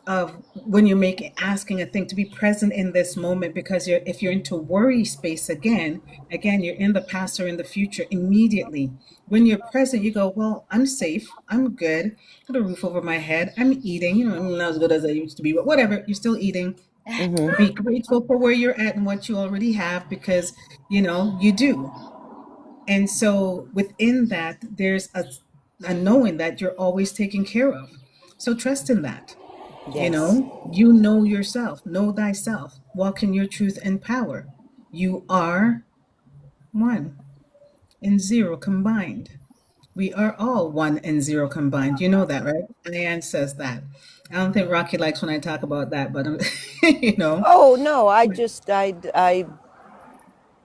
of when you're making asking a thing, to be present in this moment, because you're if you're into worry space again you're in the past or in the future immediately. When you're present you go, well, I'm safe, I'm good, got a roof over my head, I'm eating, you know, I'm not as good as I used to be, but whatever, you're still eating.
Mm-hmm.
Be grateful for where you're at and what you already have, because you know you do. And so within that there's a knowing that you're always taken care of, so trust in that.
Yes.
You know yourself, know thyself, walk in your truth and power. You are one and zero combined. We are all one and zero combined. You know that, right? Diane says that. I don't think Rocky likes when I talk about that, but you know.
Oh no. I just. I.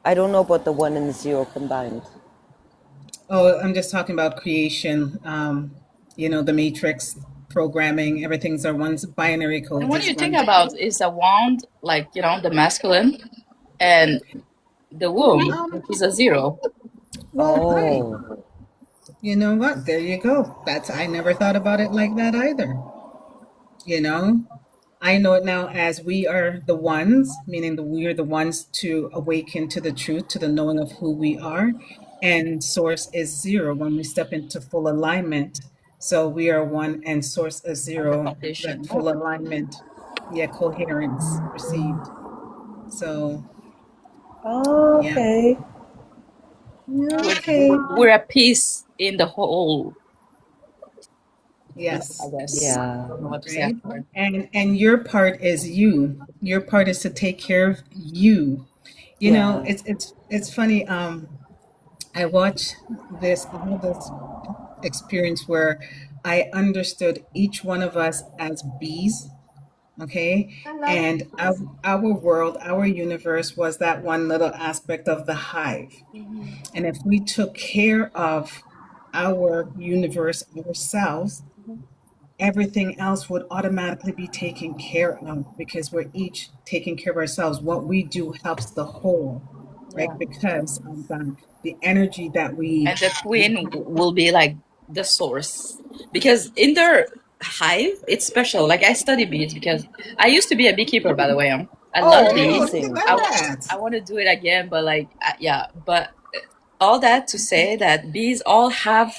I don't know about the 1 and the 0 combined.
Oh, I'm just talking about creation. The matrix programming, everything's our one's binary
And
code,
when
just
you think
one.
about is a wand, like, the masculine and the womb,
Um,
which is a zero.
well, hi.
Oh,
You know what? There you go. I never thought about it like that either. You know, I know it now as we are the ones, meaning we are the ones to awaken to the truth, to the knowing of who we are. And source is zero when we step into full alignment. So we are one and source is
As a
zero, that
foundation.
full alignment. Yeah, coherence received. So, yeah.
okay.
We're,
Okay.
we're a piece in the whole. Yeah, I
Yes.
guess. I
Yeah,
don't know what to say
Right.
after.
And your part is you. Your part is to take care of you.
yeah.
It's funny. I watched this. I had this experience where I understood each one of us as bees. Okay, and our world, our universe was that one little aspect of the hive. And if we took care of our universe ourselves, everything else would automatically be taken care of because we're each taking care of ourselves. What we do helps the whole,
Yeah.
right? Because of the energy that
And the
we
queen will be like the source. Because in their hive, it's special. Like I study bees because I used to be a beekeeper, by the way. I love
Oh,
oh,
bees.
look at
amazing.
I
that.
want to do it again, but like, yeah. But all that to say that bees all have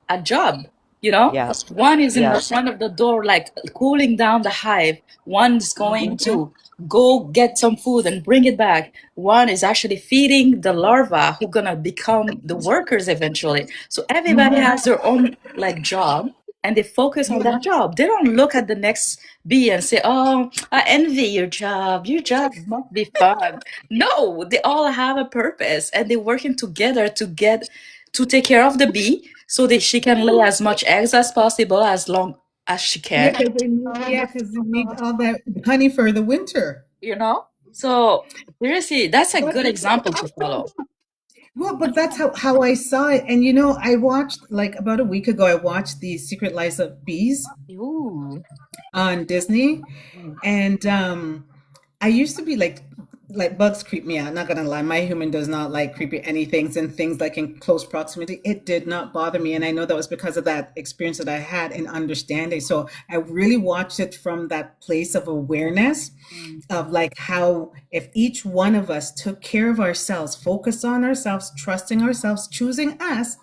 a job, you know?
Yeah,
One is in
yeah.
the front of the door, like cooling down the hive. One's going
Mhm.
to go get some food and bring it back. One is actually feeding the larva who gonna become the workers eventually. So everybody
Mhm.
has their own like job and they focus on
Yeah.
that job. They don't look at the next bee and say, "Oh, I envy your job. Your job must be fun." No, they all have a purpose and they're working together to take care of the bee so that she can lay as much eggs as possible as long as she
Yeah,
can,
because they need all that honey for the winter.
you know? So seriously, that's a
But
good example to follow.
well, but that's how I saw it. And I watched like about a week ago, I watched the Secret Lives of Bees
Ooh.
on Disney. And I used to be like bugs creep me out. Not gonna lie, my human does not like creepy anything and things like in close proximity. It did not bother me, and I know that was because of that experience that I had in understanding. So I really watched it from that place of awareness
Mm.
of like how if each one of us took care of ourselves, focused on ourselves, trusting ourselves, choosing us,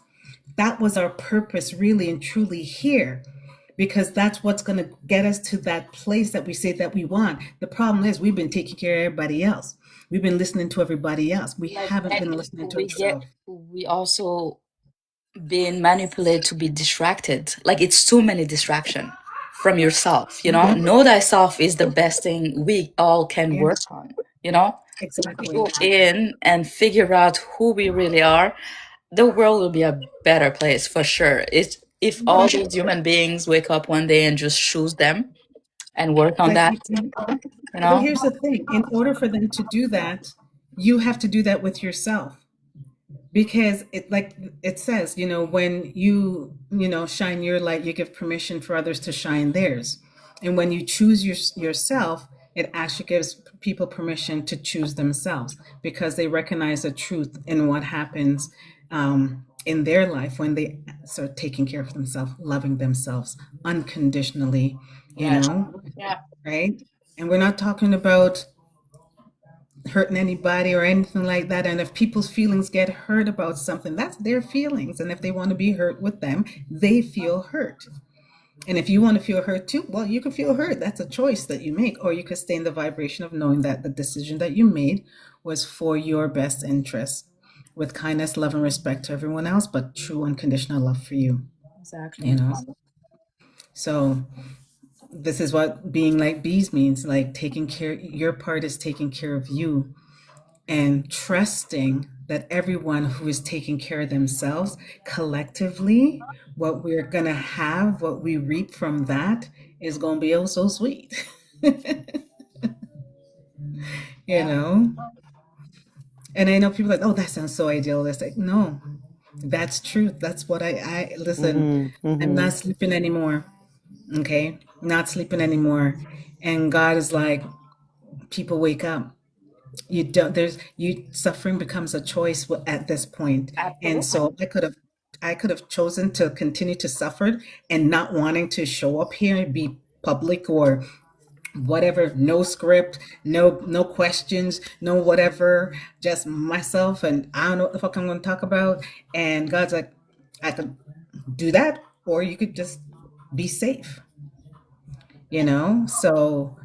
that was our purpose really and truly here, because that's what's going to get us to that place that we say that we want. The problem is we've been taking care of everybody else. We've been listening to everybody else. We
Like
haven't been listening to ourselves.
we also being manipulated to be distracted. Like it's too many distraction from yourself, you know?
Mhm.
Know thyself is the best thing we all can
Yeah,
work on, you know? If we
exactly.
go in and figure out who we really are, the world will be a better place for sure. It's if all
But
these human beings wake up one day and just choose them and work on
but
that,
you,
you
but
know?
here's the thing: in order for them to do that, you have to do that with yourself. Because it, like it says, when you shine your light, you give permission for others to shine theirs. And when you choose yourself, it actually gives people permission to choose themselves, because they recognize the truth in what happens in their life when they start taking care of themselves, loving themselves unconditionally,
Yes. Yeah.
right? And we're not talking about hurting anybody or anything like that. And if people's feelings get hurt about something, that's their feelings. And if they want to be hurt with them, they feel hurt. And if you want to feel hurt too, well, you can feel hurt. That's a choice that you make. Or you could stay in the vibration of knowing that the decision that you made was for your best interest, with kindness, love, and respect to everyone else, but true unconditional love for you, you
Exactly.
know? So this is what being like bees means, like taking care, your part is taking care of you and trusting that everyone who is taking care of themselves collectively, what we're going to have, what we reap from that is going to be oh so sweet. you
Yeah.
know And I know people are like, oh, that sounds so idealistic. No, that's truth. That's what I listen. I'm not sleeping anymore. Okay, not sleeping anymore. And God is like, people wake up. You don't. There's you. Suffering becomes a choice at this point. And
Absolutely.
so I could have chosen to continue to suffer and not wanting to show up here and be public or whatever, no script, no questions, no whatever, just myself, and I don't know what the fuck I'm going to talk about. And God's like, I could do that, or you could just be safe, so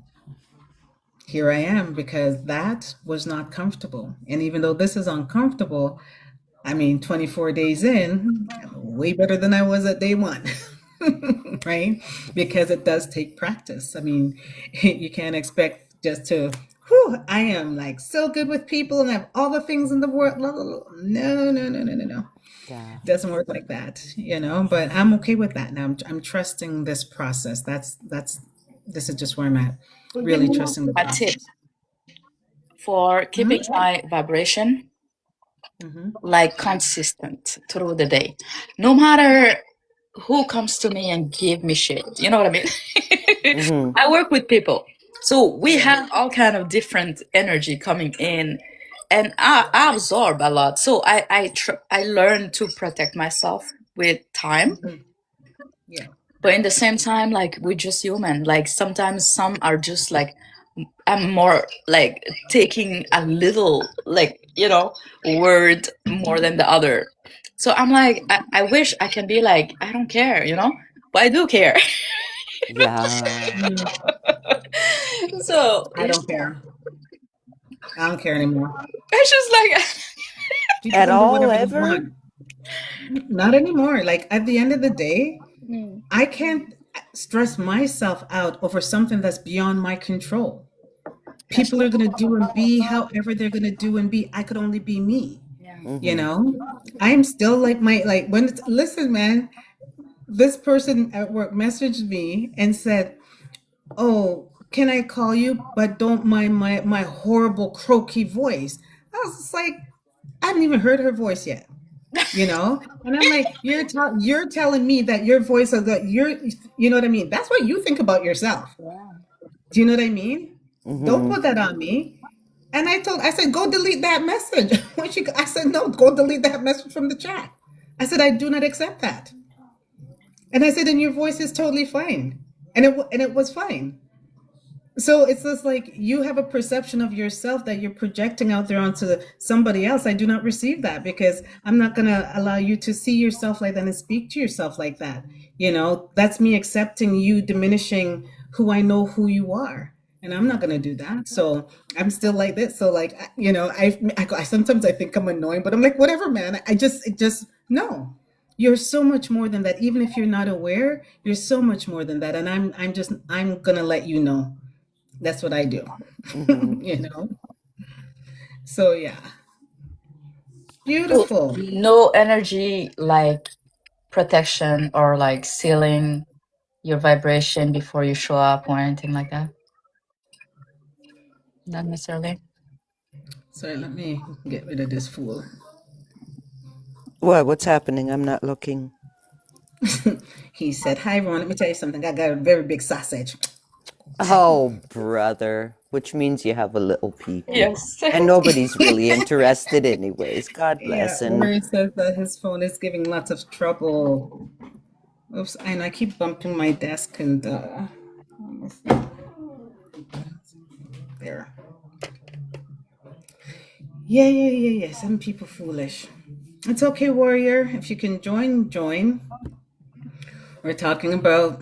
here I am, because that was not comfortable. And even though this is uncomfortable, I mean, 24 days in, way better than I was at day one. Right? Because it does take practice. I mean, you can't expect just to, whew, I am like so good with people and I have all the things in the world. No, no, no, no, no, no, no.
Yeah.
It doesn't work like that. But I'm okay with that now. I'm trusting this process. This is just where I'm at. Really trusting the
A tip
process.
for
Mhm.
keeping my vibration
Mhm.
like consistent through the day, no matter who comes to me and give me shit. You know what I mean? I work with people, so we
Yeah.
have all kind of different energy coming in, and I absorb a lot. So I learn to protect myself with time,
Mhm. Yeah.
but in the same time, like we're just human. Like sometimes some are just like I'm more like taking a little like word more than the other. So I'm like I wish I can be like I don't care, but I do care.
Yeah.
Mm,
So
I don't care. I don't care anymore.
it's just like
People
At
can do
all,
whatever they
ever?
want. Not anymore. Like at the end of the day,
Mm,
I can't stress myself out over something that's beyond my control.
that's
People are going to do and be however they're going to do and be. I could only be me.
yeah.
You know, I'm still like like when listen, man, this person at work messaged me and said, oh, can I call you? But don't mind my horrible croaky voice. I was just like, I haven't even heard her voice yet. And I'm like, you're telling me that your voice is that you know what I mean? That's what you think about yourself.
Yeah.
Do you know what I mean? Don't put that on me. And I said, go delete that message. I said, no, go delete that message from the chat. I said, I do not accept that. And I said, and your voice is totally fine. And it was fine. So it's just like you have a perception of yourself that you're projecting out there onto somebody else. I do not receive that, because I'm not going to allow you to see yourself like that and speak to yourself like that. That's me accepting you diminishing who I know who you are. And I'm not going to do that. So I'm still like this. So like, I sometimes I think I'm annoying, but I'm like, whatever, man. No. You're so much more than that. Even if you're not aware, you're so much more than that. And I'm going to let you know. That's what I do. you know? So yeah.
So
Beautiful.
no energy like protection or like sealing your vibration before you show up or anything like that. Not necessarily.
Sorry, let me get rid of this fool.
What? What's happening? I'm not looking.
He said, hi everyone, let me tell you something. I got a very big sausage.
Oh, brother. Which means you have a little pee-pee.
Yes.
And nobody's really interested anyways. God
Yeah,
bless. And
Ori says that his phone is giving lots of trouble. Oops, and I keep bumping my desk and let me see. There. Yeah. Some people foolish. It's okay, warrior. If you can join, join. We're talking about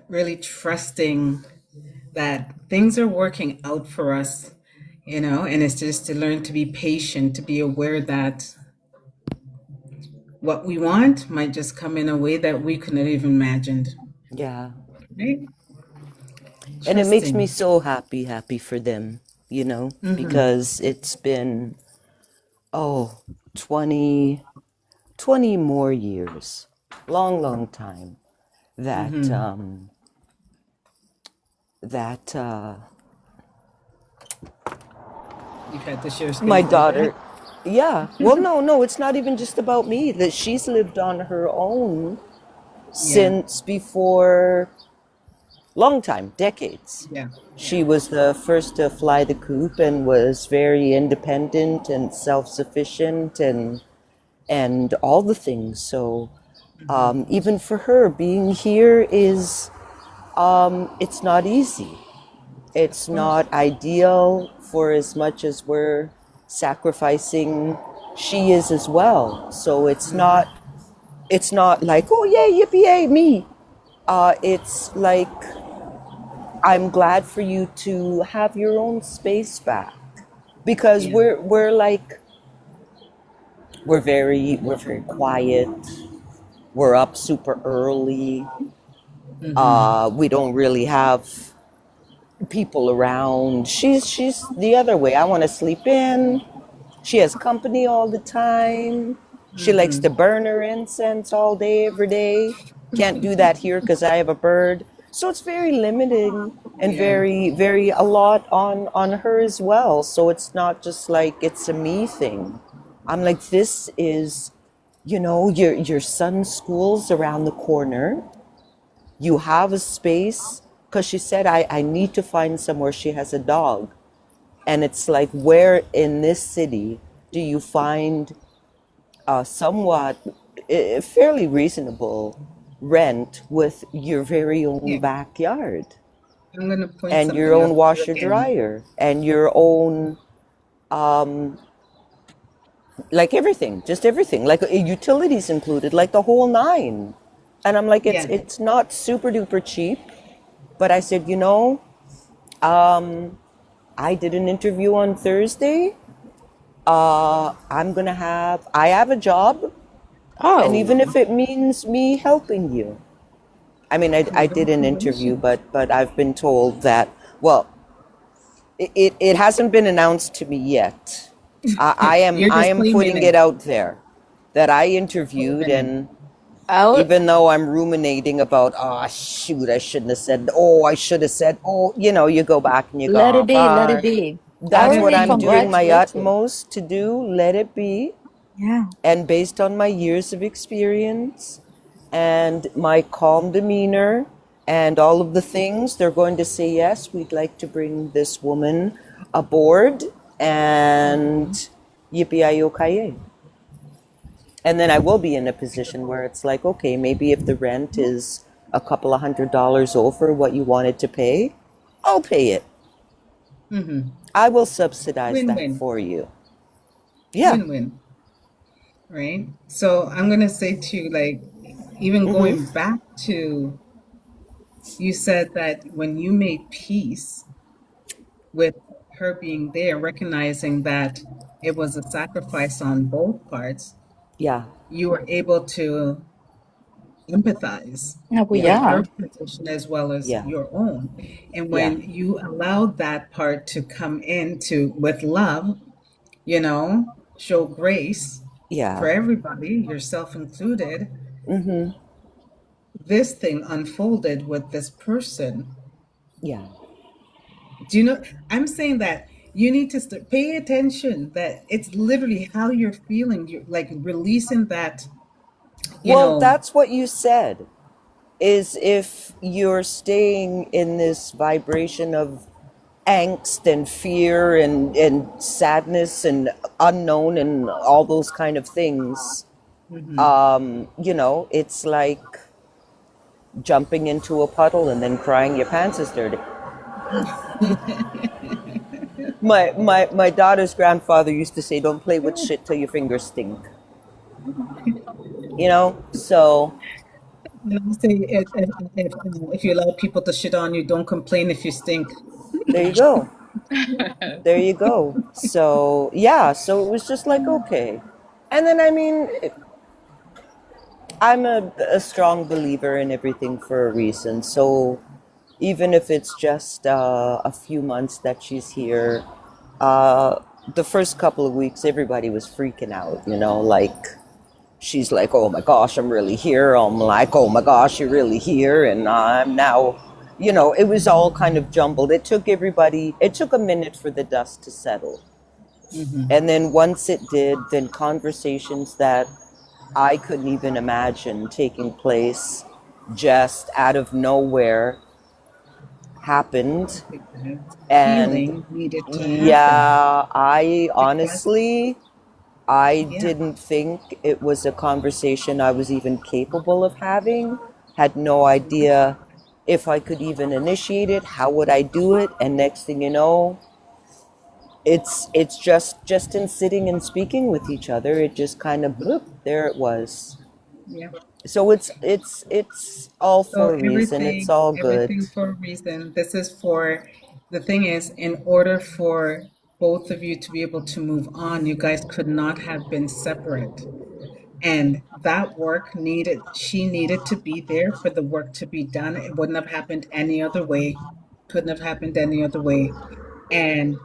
really trusting that things are working out for us, and it's just to learn to be patient, to be aware that what we want might just come in a way that we couldn't have even imagined,
yeah.
right?
And it makes me
Trusting.
so happy for them, because it's been, 20, 20 more years, long time that, that,
You've had to share
my
space like
daughter,
that.
Yeah. Well, no, it's not even just about me. That she's lived on her own
Yeah,
since before long time, decades.
yeah. Yeah.
She was the first to fly the coop and was very independent and self-sufficient and all the things. So even for her, being here is it's not easy.
Of
It's
course.
not ideal for as much as we're sacrificing. She is as well. So it's not like, oh yay, yippee yay, me. It's like I'm glad for you to have your own space back because
Yeah.
we're like we're very quiet. We're up super early. We don't really have people around. She's the other way. I want to sleep in. She has company all the time. She likes to burn her incense all day, every day. Can't do that here because I have a bird. So it's very limiting and
Yeah.
very a lot on her as well. So it's not just like it's a me thing. I'm like, this is, your son's school's around the corner. You have a space because she said I need to find somewhere. She has a dog. And it's like, where in this city do you find somewhat fairly reasonable rent with your very own
Yeah.
backyard
I'm going to point
and your
something
own
out to you
washer
again.
dryer and your own like everything, just everything, like utilities included, like the whole nine. And I'm like, it's
Yeah.
it's not super duper cheap, but I said, I did an interview on Thursday. I have a job, and even
Oh,
if it means me helping you. I mean, I did an interview,
Congratulations.
but I've been told that, well, it hasn't been announced to me yet. I am
You're
I
just
am
claiming
putting it
it.
out there that I interviewed,
Claiming it.
and
I'll
even though I'm ruminating about, oh shoot, I shouldn't have said, I should have said, you go back and you go,
let it
oh,
be, let it
far.
be. I
That's
Let
what
already
it
I'm
be.
doing my
congratulate you.
utmost to do. Let it be.
Yeah.
And based on my years of experience and my calm demeanor and all of the things, they're going to say, yes, we'd like to bring this woman aboard and yippee and then I will be in a position where it's like, okay, maybe if the rent is a couple of $100 over what you wanted to pay, I'll pay it. I will subsidize that
Win-win.
for you. Yeah.
Win-win. Right? So I'm going to say to you, like, even
Mm-hmm.
going back to, you said that when you made peace with her being there, recognizing that it was a sacrifice on both parts,
Yeah.
you were able to empathize
Yeah, we
Yeah.
with
are.
her position as well as
Yeah.
your own. And
Yeah.
when you allowed that part to come into with love, you know, show grace for
Yeah.
everybody, yourself included,
Mm-hmm.
this thing unfolded with this person.
Yeah.
Do you know? I'm saying that you need to pay attention that it's literally how you're feeling. You're like releasing that, you
Well,
know,
that's what you said. Is if you're staying in this vibration of angst and fear and sadness and unknown and all those kind of things, it's like jumping into a puddle and then crying your pants is dirty. My daughter's grandfather used to say, "Don't play with shit till your fingers stink." So
and I say if you allow people to shit on you, don't complain if you stink.
there you go. There you go. So yeah, so it was just like, okay. And then I mean, I'm a strong believer in everything for a reason. So even if it's just a few months that she's here, uh, the first couple of weeks, everybody was freaking out, like she's like, oh my gosh, I'm really here. I'm like, oh my gosh, you're really here. And I'm now, it was all kind of jumbled. It took a minute for the dust to settle. And then once it did, then conversations that I couldn't even imagine taking place just out of nowhere happened.
Because
And
healing needed to happen.
yeah, I
Because,
honestly, I
yeah,
didn't think it was a conversation I was even capable of having. Had no idea if I could even initiate it, how would I do it? And next thing you know, it's just in sitting and speaking with each other, it just kind of bloop, there it was.
yeah.
So it's all
So
for a reason. It's all good.
everything for a reason. This is for, the thing is, in order for both of you to be able to move on, you guys could not have been separate. And that work needed, she needed to be there for the work to be done. It wouldn't have happened any other way. Couldn't have happened any other way. And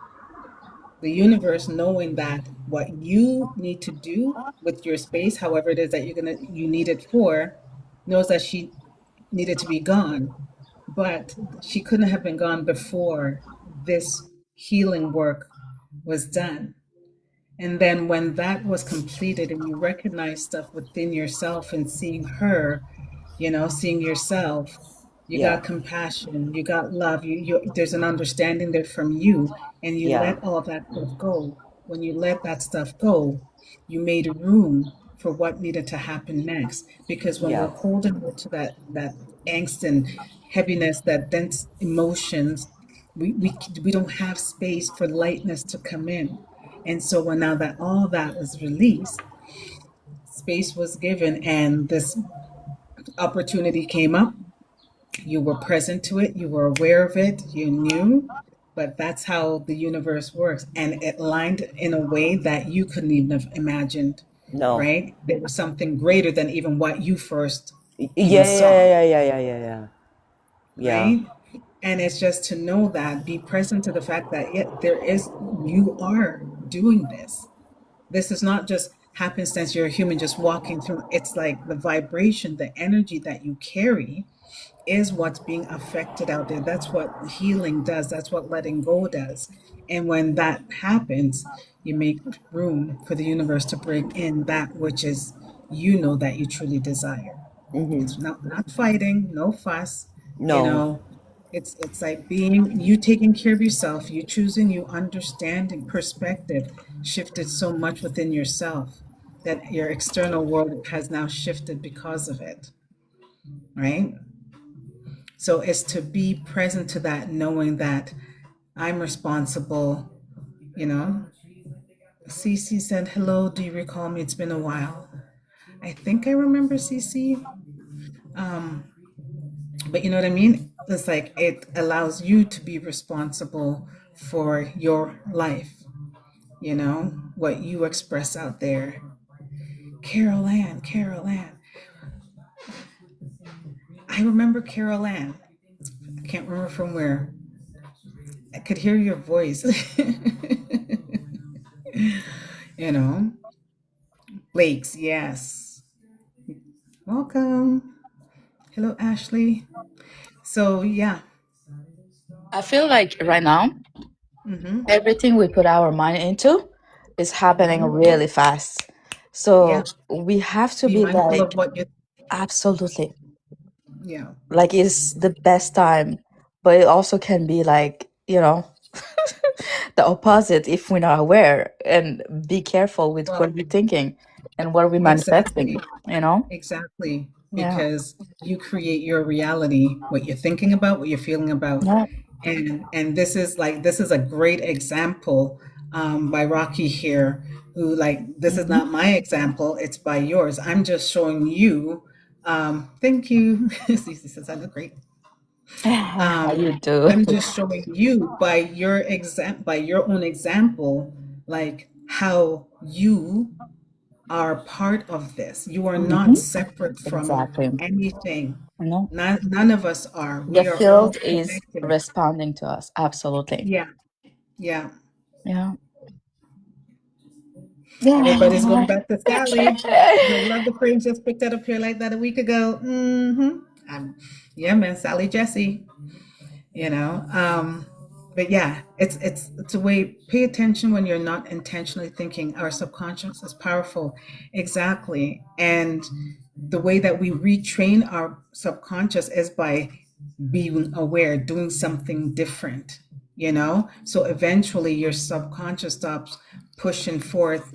the universe, knowing that what you need to do with your space, however it is that you need it for, knows that she needed to be gone, but she couldn't have been gone before this healing work was done. And then when that was completed and you recognize stuff within yourself and seeing her, seeing yourself, you
Yeah.
got compassion, you got love, there's an understanding there from you, and you
Yeah.
let all that stuff go. When you let that stuff go, you made room for what needed to happen next. Because when we're
Yeah.
holding on to that angst and heaviness, that dense emotions, we don't have space for lightness to come in. And so when now that all that was released, space was given, and this opportunity came up, you were present to it, you were aware of it, you knew, but that's how the universe works. And it lined in a way that you couldn't even have imagined,
No.
right? There was something greater than even what you first
Yeah,
even
yeah,
saw,
yeah, yeah, yeah, yeah, yeah, yeah. Yeah.
right? And it's just to know that, be present to the fact that, yeah, you are doing this. This is not just happenstance, you're a human just walking through. It's like the vibration, the energy that you carry is what's being affected out there. That's what healing does. That's what letting go does. And when that happens, you make room for the universe to bring in that which is, that you truly desire.
Mm-hmm.
It's not fighting, no fuss, you
No.
know. It's like being you taking care of yourself, you choosing, you understanding perspective shifted so much within yourself that your external world has now shifted because of it, right? So it's to be present to that, knowing that I'm responsible, you know. Cece said, hello, do you recall me? It's been a while. I think I remember Cece. Um, but you know what I mean? It's like it allows you to be responsible for your life, what you express out there. Carol Ann, Carol Ann. I remember Carol Ann. I can't remember from where. I could hear your voice. you know, Lakes, yes. Welcome. Hello, Ashley. So, yeah.
I feel like right now,
Mm-hmm.
everything we put our mind into is happening
Mm-hmm.
really fast.
Yeah.
So we have to
Be
be
mindful
like,
of what you,
absolutely,
yeah.
like it's the best time, but it also can be like, the opposite if we're not aware and be careful with
Well,
what we're thinking and what we're manifesting,
exactly.
you know?
Exactly.
Yeah.
Because you create your reality, what you're thinking about, what you're feeling about.
Yeah.
And this is a great example by Rocky here, who, like, this is
Hmm.
not my example, it's by yours. I'm just showing you. Thank you. Cece says I look great.
How
Um,
you do?
I'm just showing you by your own example, like how you are part of this. You are not
Hmm.
separate from
Exactly.
anything.
No,
None of us are.
the
We are all
field is
connected.
responding to us. Absolutely.
Yeah, yeah.
Yeah. Yeah.
Everybody's going back to Sally. I love the phrase, just picked that up here like that a week ago. Yeah, man, Sally Jesse. You know. but yeah, it's a way. Pay attention when you're not intentionally thinking. Our subconscious is powerful, exactly, and the way that we retrain our subconscious is by being aware, doing something different. So eventually your subconscious stops pushing forth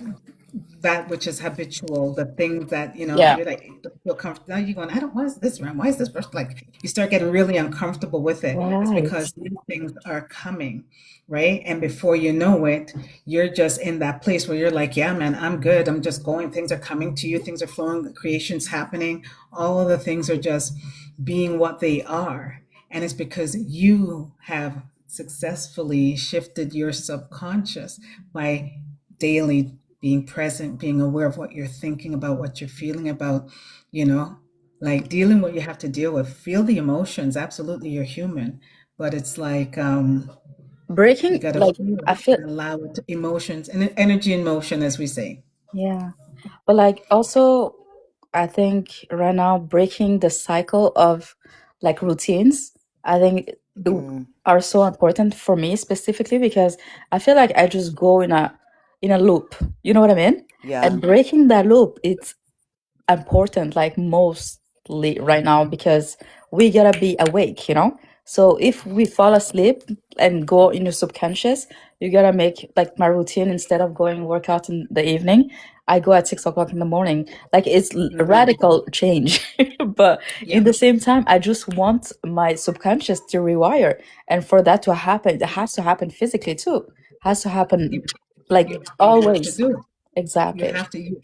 that which is habitual, the things that
Yeah.
you're like, you don't feel comfortable. Now you're going, I don't. Why is this wrong? Why is this person like? You start getting really uncomfortable with it. It's
Right.
because new things are coming, right? And before you know it, you're just in that place where you're like, yeah, man, I'm good. I'm just going. Things are coming to you. Things are flowing. The creation's happening. All of the things are just being what they are, and it's because you have successfully shifted your subconscious by daily being present, being aware of what you're thinking about, what you're feeling about, you know, like dealing what you have to deal with. Feel the emotions. Absolutely, you're human. But it's like you
Breaking,
gotta
like,
feel
I
it
feel,
and allow it, emotions and energy in motion, as we say.
yeah. But like also, I think right now breaking the cycle of like routines, I think are so important for me specifically because I feel like I just go in a loop. You know what I mean?
Yeah.
And breaking that loop, it's important like mostly right now because we gotta be awake, you know. So if we fall asleep and go in your subconscious, you gotta make like my routine. Instead of going workout in the evening, I go at 6 o'clock in the morning. Like it's a
Hmm.
radical change. But
Yeah,
in the same time, I just want my subconscious to rewire, and for that to happen, it has to happen physically too. Has to happen
you,
like
you have to
always.
do it. You
Exactly.
have to.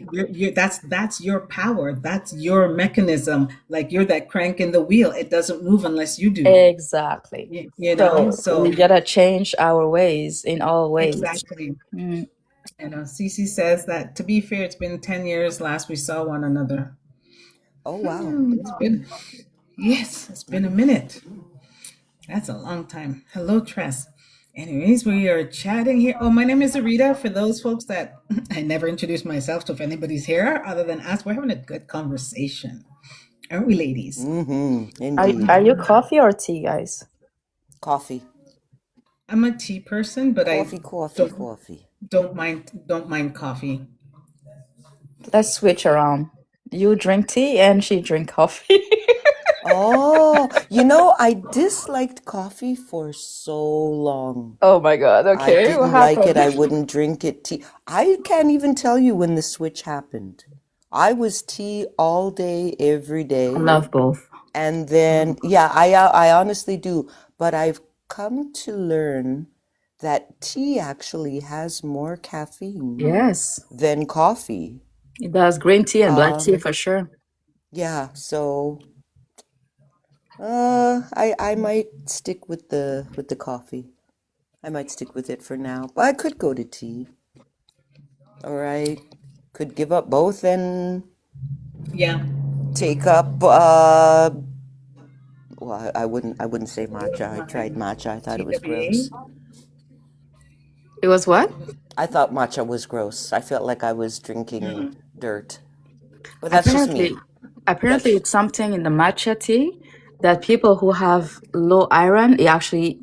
That's your power. That's your mechanism. Like you're that crank in the wheel. It doesn't move unless you do.
Exactly. So we
So
gotta change our ways in all ways.
exactly.
Mm.
Cece says that to be fair, it's been 10 years last we saw one another.
Oh, wow.
It's been Yes, it's been a minute. That's a long time. Hello, Tress. Anyways, we are chatting here. Oh, my name is Arita. For those folks that I never introduced myself, so if anybody's here other than us, we're having a good conversation, aren't we, ladies?
Indeed.
Are you coffee or tea, guys?
Coffee.
I'm a tea person, but I
Coffee, coffee,
don't
coffee.
don't mind coffee.
Let's switch around. You drink tea and she drink coffee.
Oh, I disliked coffee for so long.
Oh my God.
I
Okay, what
didn't like it.
happened?
I wouldn't drink it. Tea. I can't even tell you when the switch happened. I was tea all day, every
I
day.
love both.
And then, yeah, I honestly do. But I've come to learn that tea actually has more caffeine
Yes,
than coffee.
it does. Green tea and black tea
Um,
for sure.
yeah, so I might stick with the coffee. I might stick with it for now. But I could go to tea. Or I could give up both and
Yeah,
take up well, I wouldn't say matcha. I tried matcha. I thought it was
TWA.
gross.
It was what?
I thought matcha was gross. I felt like I was drinking dirt. But that's just
Apparently,
me.
apparently
That's
it's something in the matcha tea that people who have low iron, it actually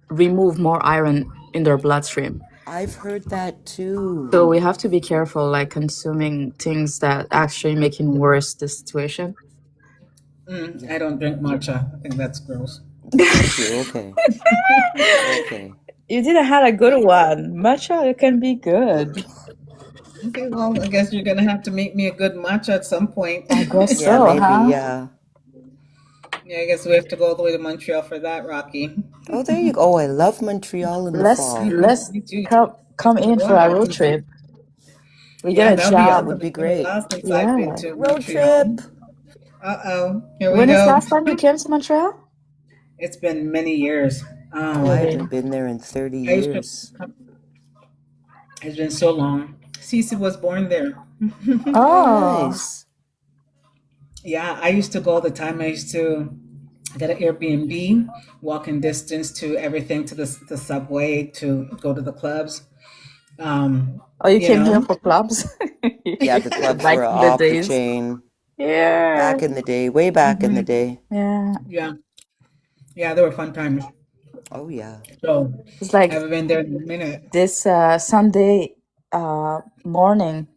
remove more iron in their bloodstream.
I've heard that too.
So we have to be careful, like consuming things that actually making worse the situation.
I
Yeah.
don't drink matcha. I think that's gross.
Thank you. Okay. Okay.
You didn't have a good one. Matcha it can be good.
Okay, well, I guess you're gonna have to make me a good matcha at some point.
I guess
Yeah,
so,
maybe.
huh?
Yeah.
Yeah, I guess we have to go all the way to Montreal for that, Rocky.
Oh, there you go. Oh, I love Montreal in the
Let's
fall.
let's
Me too.
come
So
in
do
for a
I.
road trip. We get
Yeah,
a
that would be
That
job.
would
awesome.
be
It's been a
great.
while since I've been
Yeah.
to
Road
Montreal.
trip.
Uh-oh, here we
When is
go.
last time you came to Montreal?
It's been many years.
Oh, I
Really?
haven't been there in 30
I used to.
years.
It's been so long. Cece was born there.
Oh,
Oh,
nice.
Yeah, I used to go all the time. I used to get an Airbnb, walking distance to everything, to the subway, to go to the clubs. Um,
oh, you
you
came here
know,
for clubs?
Yeah, the clubs
Back
were
in the
off the
days.
chain
Yeah.
back in the day, way back in the day.
Yeah.
yeah, yeah, they were fun times.
Oh yeah.
So
It's
I
like
haven't been there in a minute.
this Sunday morning,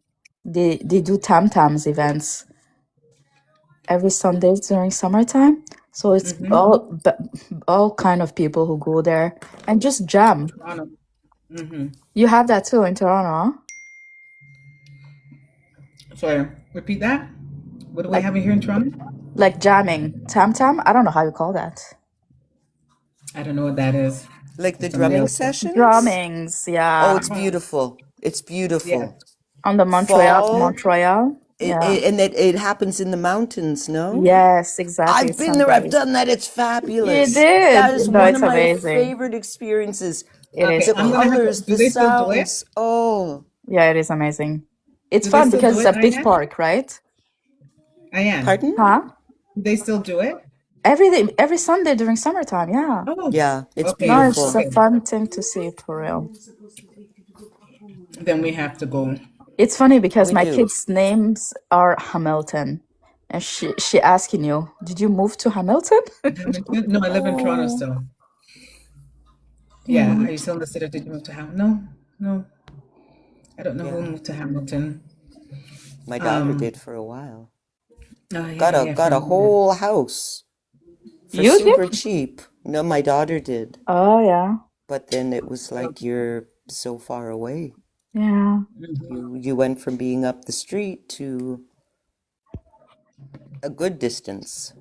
they do tam tams events every Sunday during summertime. So it's all kind of people who go there and just jam.
Toronto. Mm-hmm.
You have that too in Toronto, huh?
Sorry, repeat that. What do we
Like
have here in Toronto?
like jamming, tam tam. I don't know how you call that.
I don't know what that is.
Like the
Somebody
drumming
else.
sessions?
Drummings,
Oh,
yeah,
it's beautiful. It's
Yes.
beautiful.
on the
Fall,
Montreal, yeah,
and it happens in the mountains, no?
yes, exactly.
I've been there, I've
Sunday.
done that. It's
You
fabulous. That
did.
is
No,
one of
it's
my
amazing.
favorite experiences.
It
Okay,
is
The
I'm
cool.
gonna have to.
colors,
Do
the
they still do it?
sounds. Oh,
Yeah, it is amazing. It's
Do they
fun
still
because
do
it's
it,
a big
Diane?
park, right?
Diane,
pardon?
Huh?
do they still do it?
Every Sunday during summertime, yeah.
Oh,
Yeah, it's
okay,
No, it's a
beautiful.
okay.
fun thing to see for real.
Then we have to go.
It's funny because
We
my
do.
kids' names are Hamilton, and she asking you, did you move to Hamilton?
Hamilton? No, I live in Toronto
Oh,
still. Yeah,
Mm.
are you still in the city? Did you move to Ham? No, no. I don't know who
yeah.
moved to Hamilton.
My daughter
Um.
did for a while.
Oh yeah,
Got a
yeah.
got a
From there.
whole house for
You
super
did?
cheap. No, my daughter did.
Oh yeah,
But then it was
So,
like you're so far away.
yeah.
You went from being up the street to a good distance.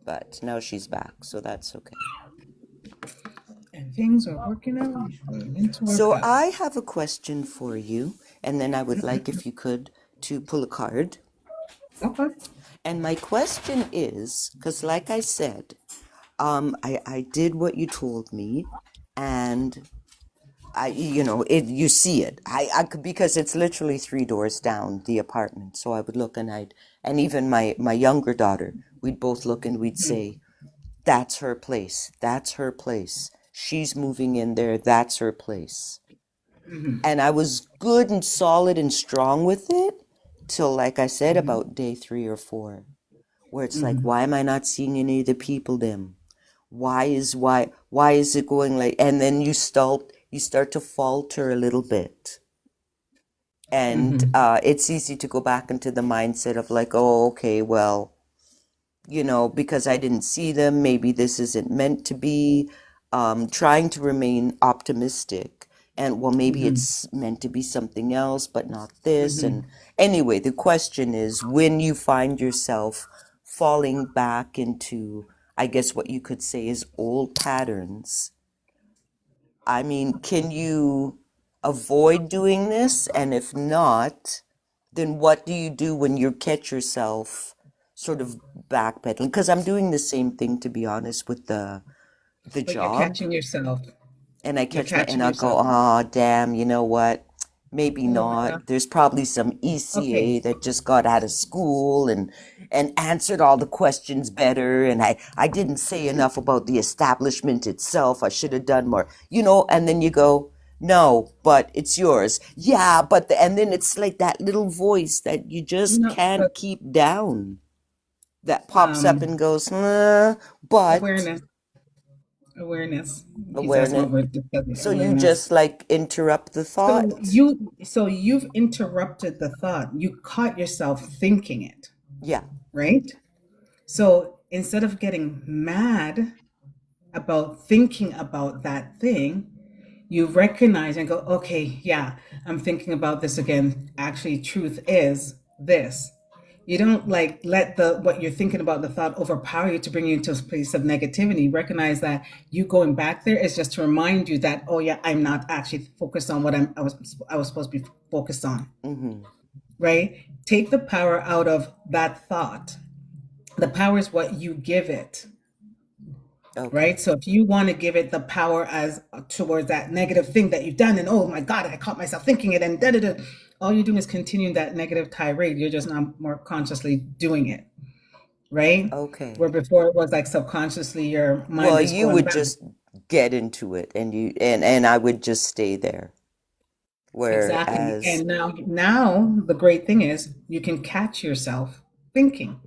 But now she's back, so that's okay.
and things are working out. We're meant to work
So
out.
I have a question for you, and then I would like if you could to pull a card.
Okay.
And my question is, because like I said, I did what you told me, and you see it. I could, because it's literally 3 doors down the apartment. So I would look and even my younger daughter, we'd both look and we'd say, that's her place. That's her place. She's moving in there. That's her place. And I was good and solid and strong with it till, like I said, about day 3 or 4, where it's like, why am I not seeing any of the people then? Why is it going like, and then you start to falter a little bit. And it's easy to go back into the mindset of like, oh, okay, well, because I didn't see them, maybe this isn't meant to be. Trying to remain optimistic. And well, maybe it's meant to be something else, but not this. And anyway, the question is, when you find yourself falling back into, I guess what you could say is old patterns, I mean, can you avoid doing this? And if not, then what do you do when you catch yourself sort of backpedaling? Because I'm doing the same thing, to be honest, with the
But you're
job.
catching yourself.
And I
You're
catch
catching
and I'll go,
yourself.
oh, damn, you know what? Maybe
Oh, Rebecca.
not. There's probably some
Okay.
ECA that just got out of school and answered all the questions better. And I didn't say enough about the establishment itself. I should have done more, and then you go, no, but it's yours. Yeah, and then it's like that little voice that you just can't
But
keep down that pops up
um,
and goes, but
awareness, awareness is that's
awareness.
what we're discussing.
So you
Awareness.
just like interrupt the
So
thought.
you've interrupted the thought. You caught yourself thinking it,
Yeah.
right? So instead of getting mad about thinking about that thing, you recognize and go, okay, yeah, I'm thinking about this again. Actually, truth is this. You don't like let the what you're thinking about the thought overpower you to bring you into a place of negativity. Recognize that you going back there is just to remind you that, oh yeah, I'm not actually focused on what I was supposed to be focused on.
Mm-hmm.
Right? Take the power out of that thought. The power is what you give it.
Okay.
Right? So if you want to give it the power as towards that negative thing that you've done, and oh my God, I caught myself thinking it, and da da da, all you're doing is continuing that negative tirade. You're just not more consciously doing it, right?
Okay.
Where before it was like subconsciously your mind
Well,
is
you
going
would
back.
just get into it and I would just stay there.
Exactly.
Whereas,
And now the great thing is you can catch yourself thinking.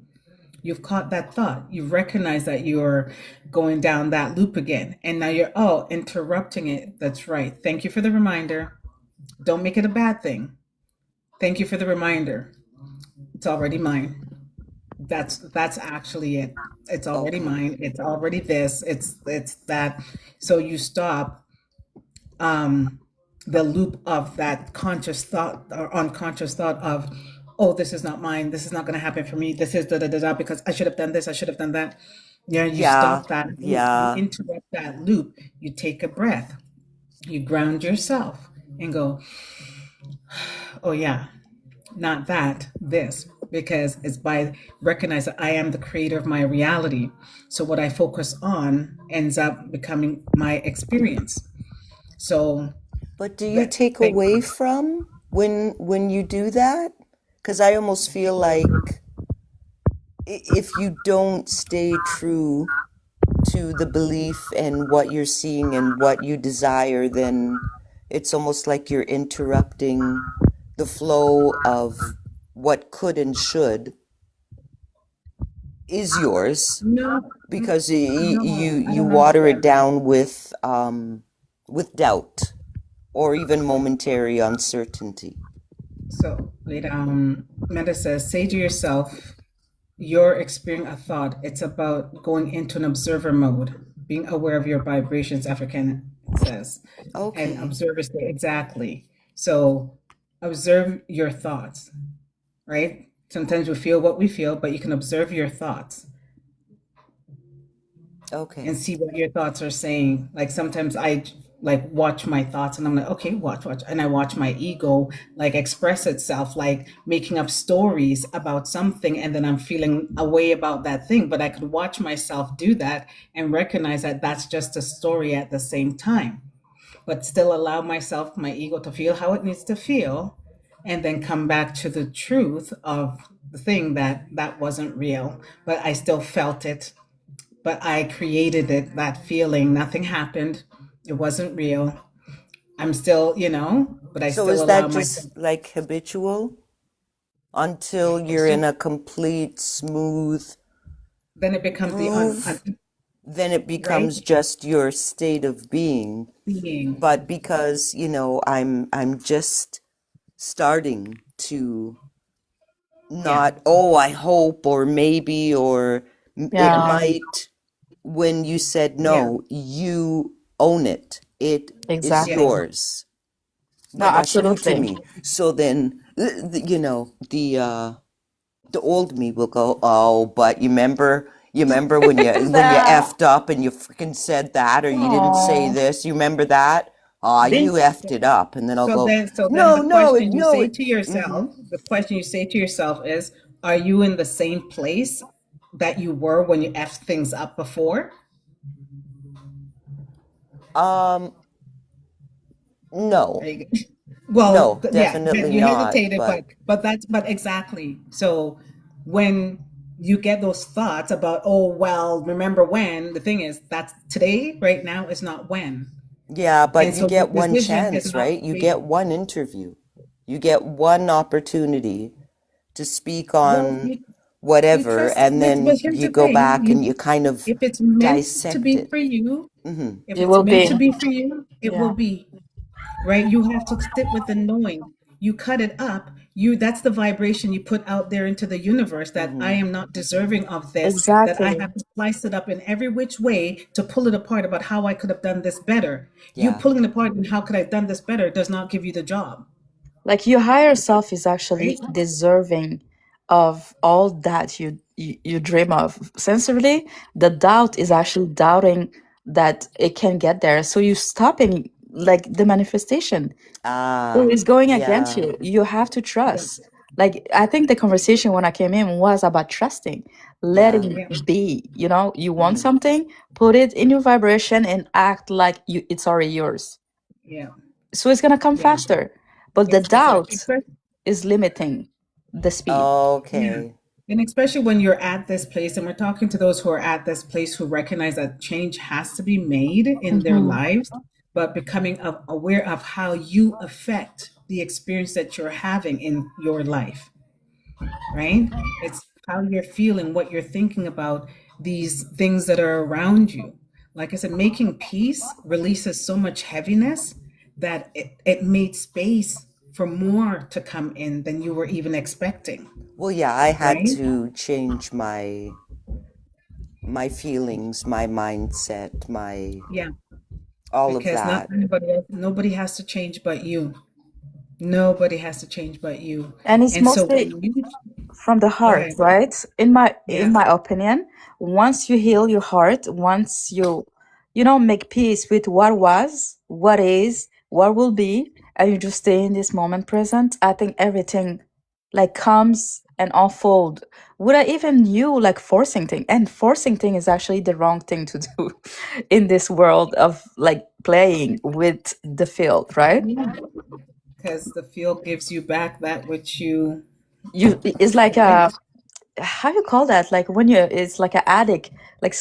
You've caught that thought. You've recognized that you're going down that loop again. And now you're, oh, interrupting it. That's right. Thank you for the reminder. Don't make it a bad thing. Thank you for the reminder. It's already mine. That's actually it. It's already
Okay.
mine. It's already this. It's that. So you stop um, the loop of that conscious thought or unconscious thought of, oh, this is not mine. This is not going to happen for me. This is da da da da because I should have done this. I should have done that. Yeah, you
Yeah.
stop that loop. You
Yeah.
interrupt that loop. You take a breath. You ground yourself and go, oh yeah, not that, this, because it's by recognize that I am the creator of my reality. So what I focus on ends up becoming my experience. So
But do you
that
take
thank
away
you.
from when you do that? Because I almost feel like if you don't stay true to the belief and what you're seeing and what you desire, then it's almost like you're interrupting the flow of what could and should is yours
No,
because you
no, I
you
don't
water it
understand that.
down with doubt or even momentary uncertainty.
So wait, Meta says, say to yourself, you're experiencing a thought. It's about going into an observer mode, being aware of your vibrations, African says. And
Okay.
observe is exactly. So observe your thoughts, right? Sometimes we feel what we feel, but you can observe your thoughts and
Okay.
see what your thoughts are saying. Like sometimes I like watch my thoughts and I'm like, okay, watch. And I watch my ego like express itself, like making up stories about something. And then I'm feeling a way about that thing. But I could watch myself do that and recognize that that's just a story at the same time, but still allow myself, my ego to feel how it needs to feel. And then come back to the truth of the thing that that wasn't real, but I still felt it, but I created it, that feeling. Nothing happened. It wasn't real. I'm still, but I
So
still
is
allow
that
myself.
just like habitual until
It's
you're in
just,
a complete smooth
then it becomes the
groove? Then it
right
becomes just your state of being.
being.
But because, I'm just starting to
Yeah,
not, oh, I hope or maybe or it
Yeah,
might, when you said
yeah,
no, you own it. It is
yes,
exactly.
yours.
No,
But that's new to
absolutely.
me. So then, the old me will go, oh, but you remember when you
Nah.
effed up and you freaking said that or you didn't say
Oh,
this. You remember that? Ah, you
this.
effed it up, and then I'll go,
so then
no,
the
no,
question you
no.
say to yourself, the question you say to yourself is, are you in the same place that you were when you effed things up before?
Um,
There
no,
you go. Well,
no,
yeah,
definitely
you
not.
hesitated,
But
but exactly. So when you get those thoughts about, oh well, remember when, the thing is that's today, right now is not when.
yeah, but
And
you
so your
get one
decision is
chance,
not
right? You
based.
get one interview. You get one opportunity to speak
Well,
on
you
whatever,
trust,
and
but
then
here's
you
the
go
thing,
back and
you
you kind of
if it's meant to
dissect
be
it.
for you,
Hmm.
if
It
it's
will
meant
be.
to be for you, it will
Yeah,
be. Right? You have to sit with the knowing. You cut it up. You That's the vibration you put out there into the universe, that I
Hmm.
am not deserving of this, that I
exactly.
have to slice it up in every which way to pull it apart about how I could have done this better. You
Yeah.
pulling it apart and how could I have done this better does not give you the job,
Like your higher self is
right?
actually deserving of all that you dream of. Sensitively, the doubt is actually doubting that it can get there. So you stopping like the manifestation. So
Ah,
it's going against
yeah.
you. You have to
Yeah,
trust. Like I think the conversation when I came in was about trusting,
Yeah.
letting
yeah,
be. You know, you want
Hmm.
something, put it in your vibration and act like it's already yours.
yeah,
So it's gonna come
yeah.
faster. But the doubt is limiting the speed.
Yeah.
Okay.
And especially when you're at this place, and we're talking to those who are at this place who recognize that change has to be made in their
Hmm.
lives, but becoming aware of how you affect the experience that you're having in your life, right? It's how you're feeling, what you're thinking about these things that are around you. Like I said, making peace releases so much heaviness that it made space for more to come in than you were even expecting,
Well, yeah, I had
right?
to change my feelings, my mindset, my
Yeah,
all of
because not
that.
anybody else, nobody has to change but you. Nobody has to change but you.
And it's
And so
mostly
when you
from the
go
heart,
ahead.
right? In my
Yeah.
opinion, once you heal your heart, once you make peace with what was, what is, what will be, and you just stay in this moment present, I think everything like comes and unfold without even you like forcing thing. And forcing thing is actually the wrong thing to do in this world of like playing with the field, right?
Yeah. Because the field gives you back that which you
You it's like
like.
a how you call that, like when you it's like an addict, like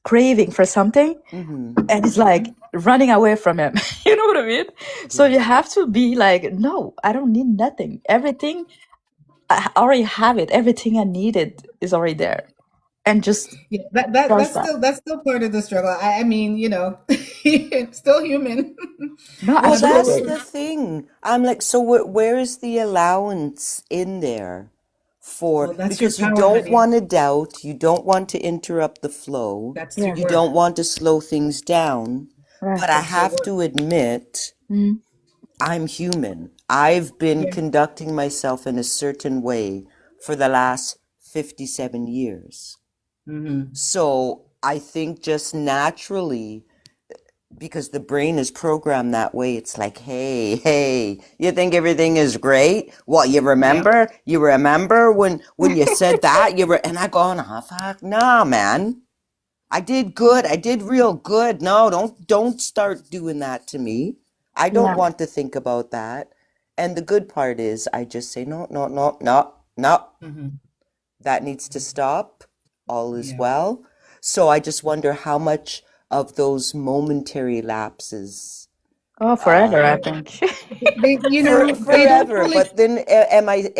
craving for something,
Mm-hmm.
and it's like running away from him. You know what I mean? So
Yeah.
you have to be like, no, I don't need nothing, everything I already have, it everything I needed is already there, and just
Yeah, that
trust that.
that's still part of the struggle. I mean, still human.
No,
Well, that's
absolutely.
the thing. I'm like, so where is the allowance in there for,
Well, that's your
because you
power,
don't
honey.
want to doubt, you don't want to interrupt the flow,
That's your
Yeah,
you
work.
don't want to slow things down,
right.
but I
That's your
have
work.
to admit,
Mm,
I'm human. I've been
Yeah.
conducting myself in a certain way for the last 57 years.
Hmm.
So I think just naturally, because the brain is programmed that way, it's like, hey, you think everything is great? What, you
Yeah.
remember? You remember when you said that? And I go, oh, fuck, nah, man. I did good. I did real good. No, don't start doing that to me. I don't
yeah,
want to think about that. And the good part is I just say, no, no, no, no, no.
Hmm.
That needs to stop. All is
Yeah.
well. So I just wonder how much of those momentary lapses,
oh, forever, I
uh,
think.
They don't
forever.
really.
But then am I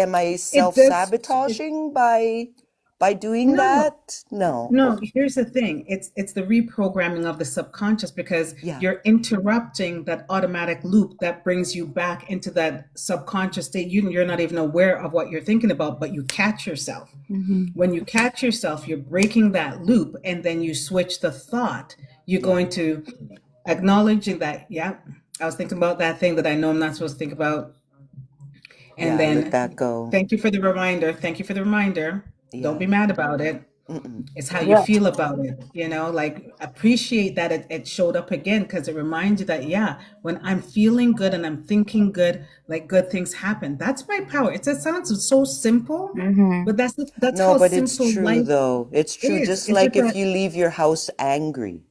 It does.
self-sabotaging by doing
No.
that? No.
No,
Okay.
here's the thing. It's the reprogramming of the subconscious because
Yeah.
you're interrupting that automatic loop that brings you back into that subconscious state. You're not even aware of what you're thinking about, but you catch yourself.
Hmm.
When you catch yourself, you're breaking that loop and then you switch the thought. You're
Yeah.
going to acknowledging that, yeah, I was thinking about that thing that I know I'm not supposed to think about. And
Yeah. Let that
then
go.
thank you for the reminder. Thank you for the reminder. Don't
Yeah.
be mad about it.
Mm-mm.
It's how you
Yeah.
feel about it, like appreciate that it showed up again because it reminds you that, yeah, when I'm feeling good and I'm thinking good, like good things happen. That's my power. It sounds so simple,
Hmm.
but that's
No,
how
but it's
simple
true
life
though. It's true.
is.
Just
It's just
like if
that.
you leave your house angry,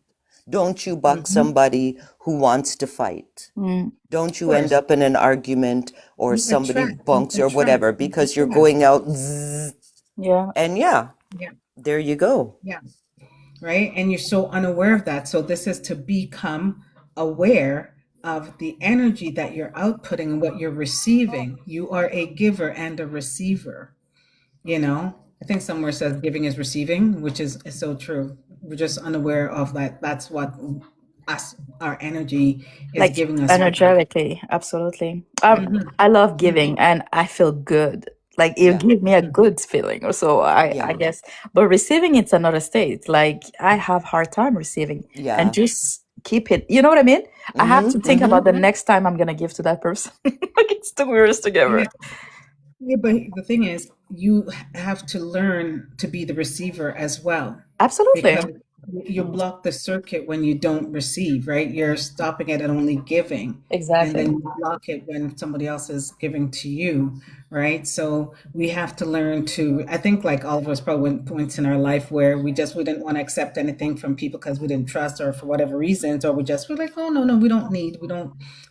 don't you buck
Mhm.
somebody who wants to fight.
Mm,
Don't
Of
you end
course,
up in an argument or
you
somebody
attract, you
bunks or
attract,
whatever
you
because you're
attract.
going out zzz,
yeah,
and yeah,
Yeah,
there you go.
yeah, right. And you're so unaware of that. So this is to become aware of the energy that you're outputting and what you're receiving. You are a giver and a receiver. I think somewhere says giving is receiving, which is so true. We're just unaware of that. That's what us, our energy is
like
giving us back.
energetically, absolutely.
Hmm.
I love giving, and I feel good. Like it
Yeah,
gives me a good feeling, or so I
yeah,
guess. But receiving, it's another state. Like I have hard time receiving, and
yeah.
just keep it. You know what I mean? I have to
Mm-hmm,
think
mm-hmm.
about the next time I'm gonna give to that person. Like it's two mirrors together.
Yeah. Yeah, but the thing is, you have to learn to be the receiver as well,
Absolutely,
because you block the circuit when you don't receive, right? You're stopping it at only giving, and
exactly.
then you block it when somebody else is giving to you, right? So we have to learn to. I think, like all of us, probably went points in our life where we didn't want to accept anything from people because we didn't trust, or for whatever reasons, or we're like, oh no, no, we don't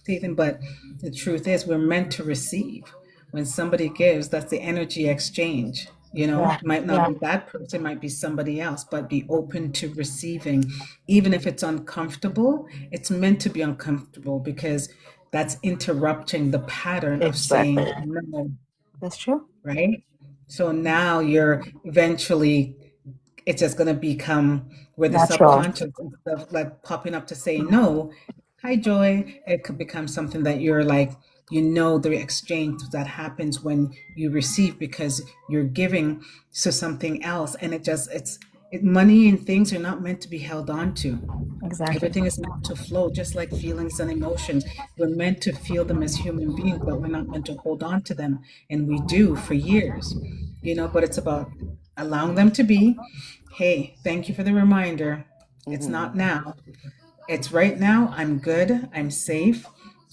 take anything. But the truth is, we're meant to receive. When somebody gives, that's the energy exchange.
Yeah,
It might not
yeah,
be that person, it might be somebody else, but be open to receiving. Even if it's uncomfortable, it's meant to be uncomfortable because that's interrupting the pattern of saying
exactly.
no,
That's true.
right? So now you're eventually, it's just going to become where the
Natural.
subconscious, instead of like popping up to say no, hi Joy, it could become something that you're like, the exchange that happens when you receive, because you're giving to something else. And money and things are not meant to be held on to.
Exactly.
Everything is meant to flow, just like feelings and emotions. We're meant to feel them as human beings, but we're not meant to hold on to them. And we do for years, but it's about allowing them to be. Hey, thank you for the reminder. It's not now. It's right now. I'm good. I'm safe.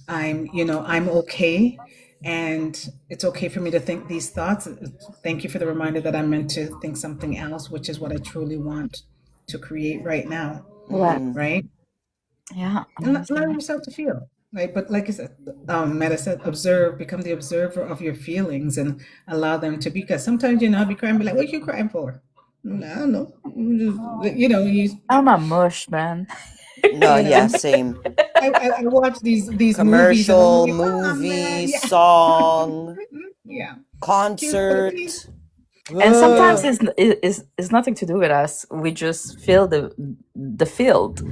I'm okay. And it's okay for me to think these thoughts. Thank you for the reminder that I'm meant to think something else, which is what I truly want to create right now.
Right.
Right.
Yeah.
And allow
Amazing.
yourself to feel. Right. But like I said, Meta said, observe, become the observer of your feelings and allow them to be. Because sometimes, I'll be crying, be like, what you crying for? No, no.
I'm a mush, man.
No,
You
yeah,
know,
same.
I watch these movies and I'm
Commercial,
like, oh man,
movie,
yeah,
song,
yeah, cute for the teeth.
concert.
And sometimes
Ugh.
it's nothing to do with us. We just feel the field,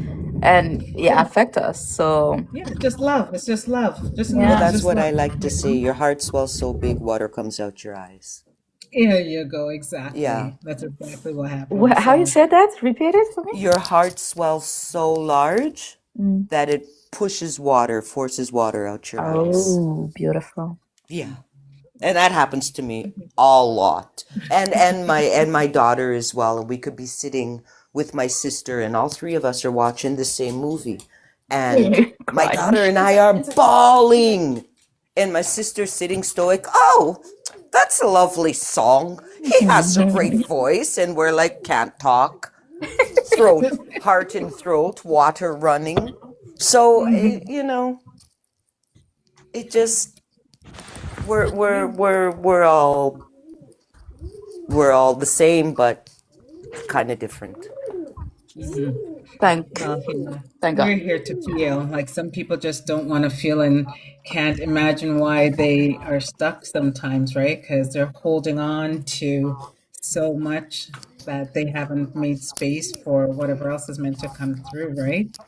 and yeah,
Yeah,
affect us. So
yeah, just love. It's just love. Just
Well,
yeah.
it's
that's
just
what
love.
I like to say. Your heart swells so big, water comes out your eyes.
There you go.
Yeah.
Exactly. That's exactly what happened.
How you
So
said that? Repeat it for me.
Your heart swells so large
Mm.
that it pushes water, forces water out your eyes.
Oh, beautiful.
Yeah. And that happens to me a lot. And my daughter as well. And we could be sitting with my sister and all three of us are watching the same movie. And my
Crying.
daughter and I are bawling. And my sister's sitting stoic. Oh, that's a lovely song. He has a great voice. And we're like, can't talk. Throat, heart and throat, water running. So, it just, we're all the same, but kind of different.
Thank,
well,
thank God.
we're here to feel. Like some people just don't want to feel and can't imagine why they are stuck sometimes, right? Because they're holding on to so much that they haven't made space for whatever else is meant to come through, right?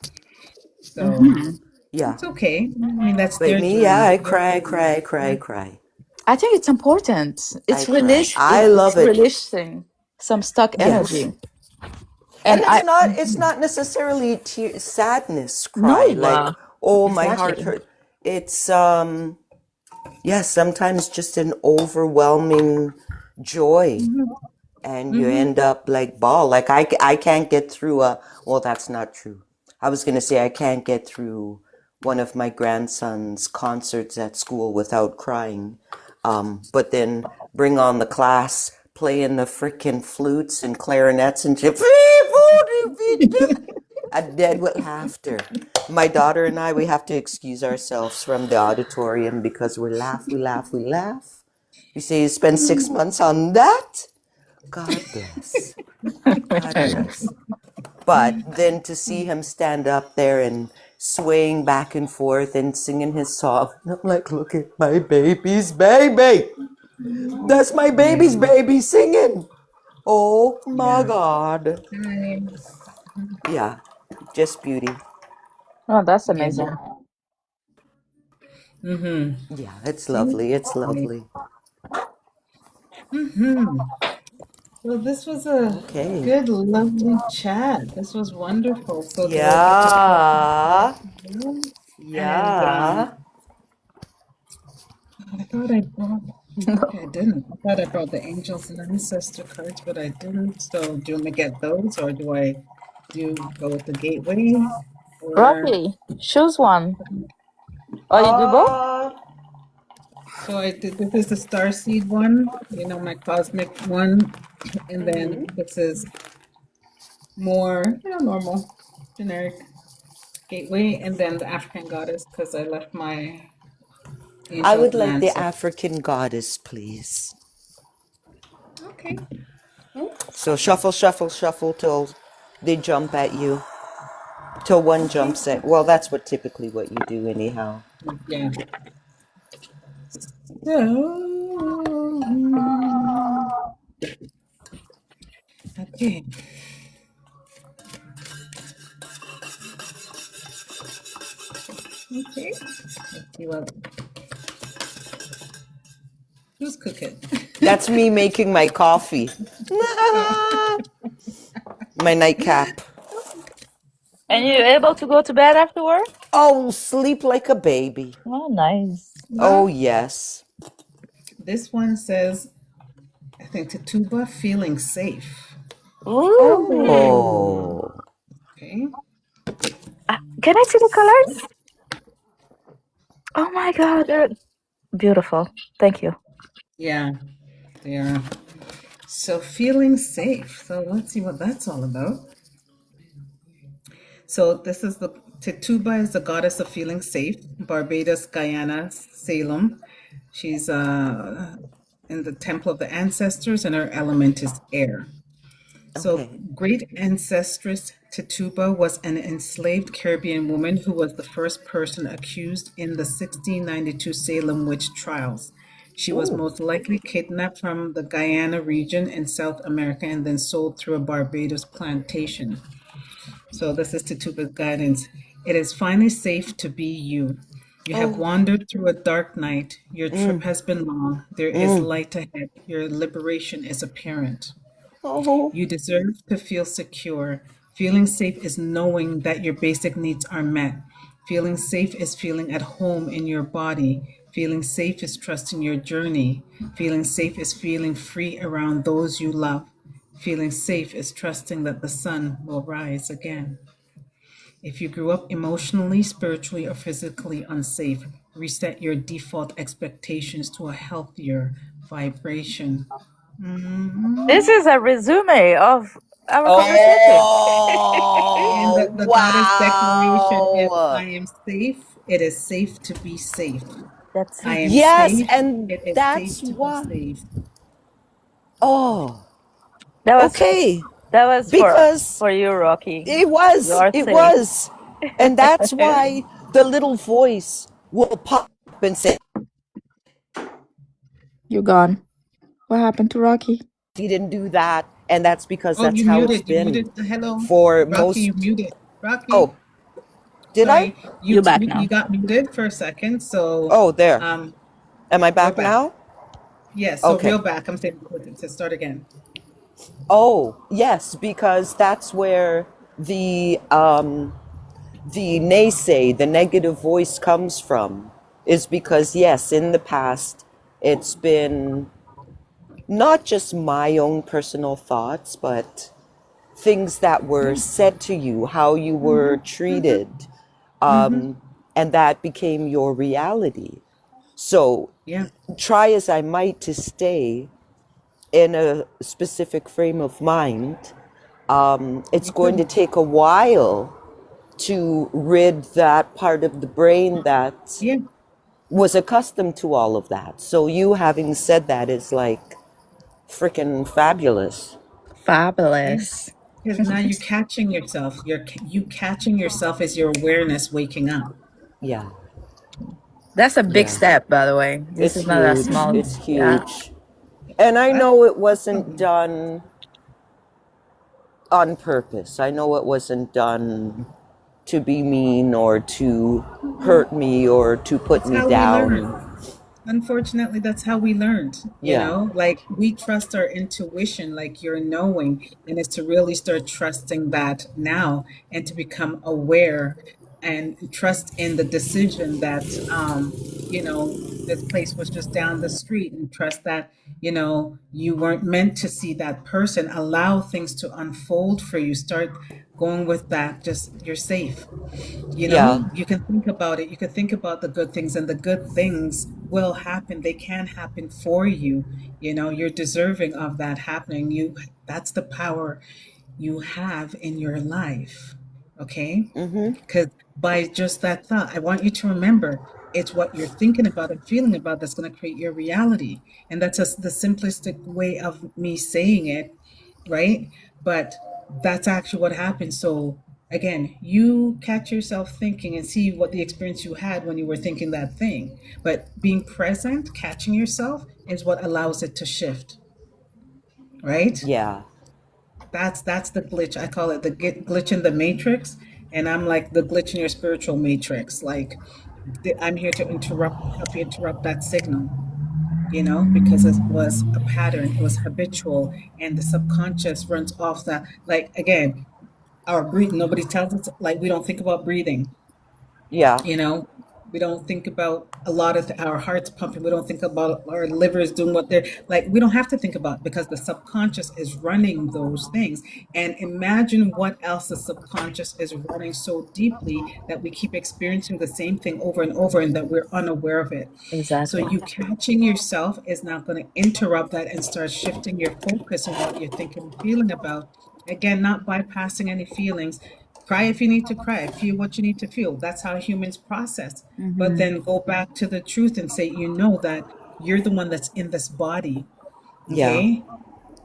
So
Hmm.
Yeah.
it's okay. I mean, that's
But
their
me, yeah,
journey.
I
Their
cry,
journey.
cry, cry, cry.
I think it's important.
I cry. I
It's
love it.
releasing some stuck
Yes.
energy.
And
And
it's
I
not it's not necessarily sadness
no,
cry like, oh, my heart
exactly.
hurt. It's yes, sometimes just an overwhelming joy, and you
Mm-hmm.
end up like ball. Like I can't get through well, that's not true. I was going to say I can't get through one of my grandson's concerts at school without crying. But then bring on the class playing the frickin' flutes and clarinets and shit. I'm dead with laughter. My daughter and I, we have to excuse ourselves from the auditorium because we laugh, we laugh, we laugh. You say you spend 6 months on that? God bless. God bless. But then to see him stand up there and swaying back and forth and singing his song, I'm like, look at my baby's baby. That's my baby's
Yeah.
baby singing. Oh my
Yeah.
God.
Hi.
Yeah, just beauty.
Oh, that's
Yeah.
amazing.
Mm-hmm.
Yeah, it's lovely. It's
Right.
lovely.
Mm-hmm. Well, this was a
Okay.
good, lovely chat. This was wonderful. So did I get to talk about
Yeah.
you? And
Yeah.
I thought I brought, okay, I didn't. I thought I brought the angels and ancestor cards, but I didn't. So do you want me to get those, or do I go with the gateway? Or
Rocky, choose one. Oh, you do both?
Uh,
so I did. This is the star seed one, my cosmic one, and then this is more, normal, generic gateway, and then the African goddess because I left my
I
angels
would
and
like the
ancestors.
African goddess, please.
Okay.
So shuffle, shuffle, shuffle till they jump at you. Till one
Okay.
jumps at. Well, that's what typically what you do anyhow.
Yeah. So Okay. Okay. Let's see what. Who's cooking?
That's me making my coffee. My nightcap.
And you're able to go to bed afterward?
Oh, sleep like a baby.
Oh, nice.
Oh,
Well,
yes.
this one says, I think Tituba feeling safe.
Ooh.
Oh.
Okay.
Can I see the colors? Oh my God, they're beautiful. Thank you.
Yeah, they are. So feeling safe. So let's see what that's all about. So this is the Tituba is the goddess of feeling safe. Barbados, Guyana, Salem. She's in the temple of the ancestors, and her element is air. So,
Okay.
great ancestress Tituba was an enslaved Caribbean woman who was the first person accused in the 1692 Salem witch trials. She was
Ooh.
most likely kidnapped from the Guyana region in South America and then sold through a Barbados plantation. So, this is Tituba's guidance. It is finally safe to be you. You have
Oh.
wandered through a dark night. Your trip
Mm.
has been long. There is
Mm.
light ahead. Your liberation is apparent.
Oh.
You deserve to feel secure. Feeling safe is knowing that your basic needs are met. Feeling safe is feeling at home in your body. Feeling safe is trusting your journey. Feeling safe is feeling free around those you love. Feeling safe is trusting that the sun will rise again. If you grew up emotionally, spiritually, or physically unsafe, reset your default expectations to a healthier vibration.
This is a resume of our conversation.
And
Oh.
the goddess declaration is
Wow.
I am safe. It is safe to be safe.
That's
I
it.
am
Yes,
safe.
and
It is
that's
safe to be
why.
safe.
Oh.
That was
Okay.
that was
Because
for you, Rocky.
it was.
You're
It
safe.
was. And that's why the little voice will pop up and say,
You gone. What happened to Rocky?
he didn't do that. And that's because
Oh,
that's
you
how it's
muted. You
been
muted. Hello,
for
Rocky. You
most.
muted. Rocky.
Oh, did I?
Sorry,
You back
you
now.
got muted for a second. So
Oh, there.
um,
Am I
we're
back
back.
now?
Yes. So
Okay.
real back. I'm saying to start again.
Oh, yes, because that's where the naysay, the negative voice comes from, is because yes, in the past it's been not just my own personal thoughts, but things that were
Yeah.
said to you, how you were treated, and that became your reality. So
Yeah.
try as I might to stay in a specific frame of mind, it's
You
going to
couldn't.
take a while to rid that part of the brain that
Yeah.
was accustomed to all of that. So you having said that is like freaking fabulous.
Yeah.
Fabulous.
Because now you're catching yourself. You catching yourself as your awareness waking up.
Yeah,
That's a big
yeah.
step, by the way. This
It's
is not a
huge.
small.
It's
Yeah.
huge. And I
I,
know it wasn't done on purpose. I know it wasn't done to be mean or to hurt me or to put
that's
me
how we learn.
down.
Unfortunately, that's how we learned,
Yeah,
like we trust our intuition, like you're knowing, and it's to really start trusting that now and to become aware and trust in the decision that, this place was just down the street and trust that, you weren't meant to see that person. Allow things to unfold for you. Start going with that. Just you're safe.
yeah,
You can think about it. You can think about the good things, and the good things will happen. They can happen for you. You're deserving of that happening. That's the power you have in your life. Okay? Because by just that thought, I want you to remember it's what you're thinking about and feeling about that's going to create your reality. And that's the simplistic way of me saying it, right? But that's actually what happens. So again, you catch yourself thinking and see what the experience you had when you were thinking that thing. But being present, catching yourself is what allows it to shift, right?
yeah.
That's the glitch. I call it the glitch in the matrix, and I'm like the glitch in your spiritual matrix. Like I'm here to help you interrupt that signal, because it was a pattern, it was habitual, and the subconscious runs off that. Like again, our breathing. Nobody tells us, like, we don't think about breathing.
Yeah.
you know we don't think about a lot of our hearts pumping. We don't think about our livers doing what they're like. We don't have to think about it because the subconscious is running those things. And imagine what else the subconscious is running so deeply that we keep experiencing the same thing over and over and that we're unaware of it. So
Exactly.
you catching yourself is not going to interrupt that and start shifting your focus on what you're thinking and feeling about. Again, not bypassing any feelings. Cry if you need to cry, feel what you need to feel. That's how humans process. But
Mm-hmm.
then go back to the truth and say, that you're the one that's in this body.
Yeah.
Okay.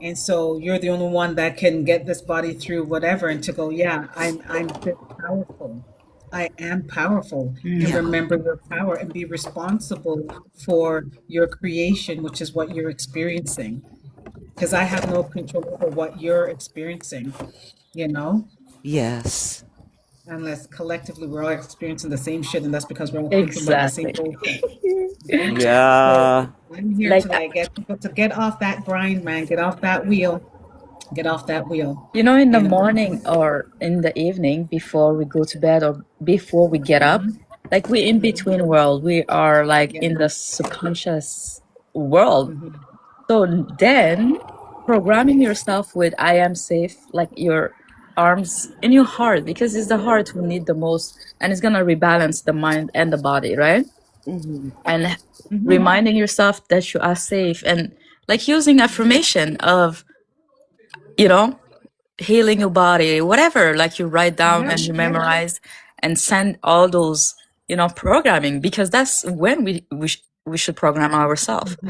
And so you're the only one that can get this body through whatever, and to go, yeah, I'm this powerful. I am powerful. And
Yeah.
remember your power and be responsible for your creation, which is what you're experiencing. Because I have no control over what you're experiencing, you know?
Yes.
Unless collectively we're all experiencing the same shit, and that's because we're all thinking about the same
Exactly.
bullshit, right? So
Yeah.
I'm here
Like,
to like get people to get off that grind, man. Get off that wheel. Get off that wheel.
in the
You know.
morning or in the evening before we go to bed or before we get up,
Hmm.
like we in
Hmm.
between world. We are like
Yeah.
in the subconscious world.
Hmm.
So then programming yourself with I am safe, like your arms in your heart, because it's the heart who need the most and it's gonna rebalance the mind and the body, right?
Hmm.
And
Hmm.
reminding yourself that you are safe and like using affirmation of, you know, healing your body, whatever, like you write down
Yeah.
and you
Yeah.
memorize and send all those, programming, because that's when we should program ourselves
Hmm.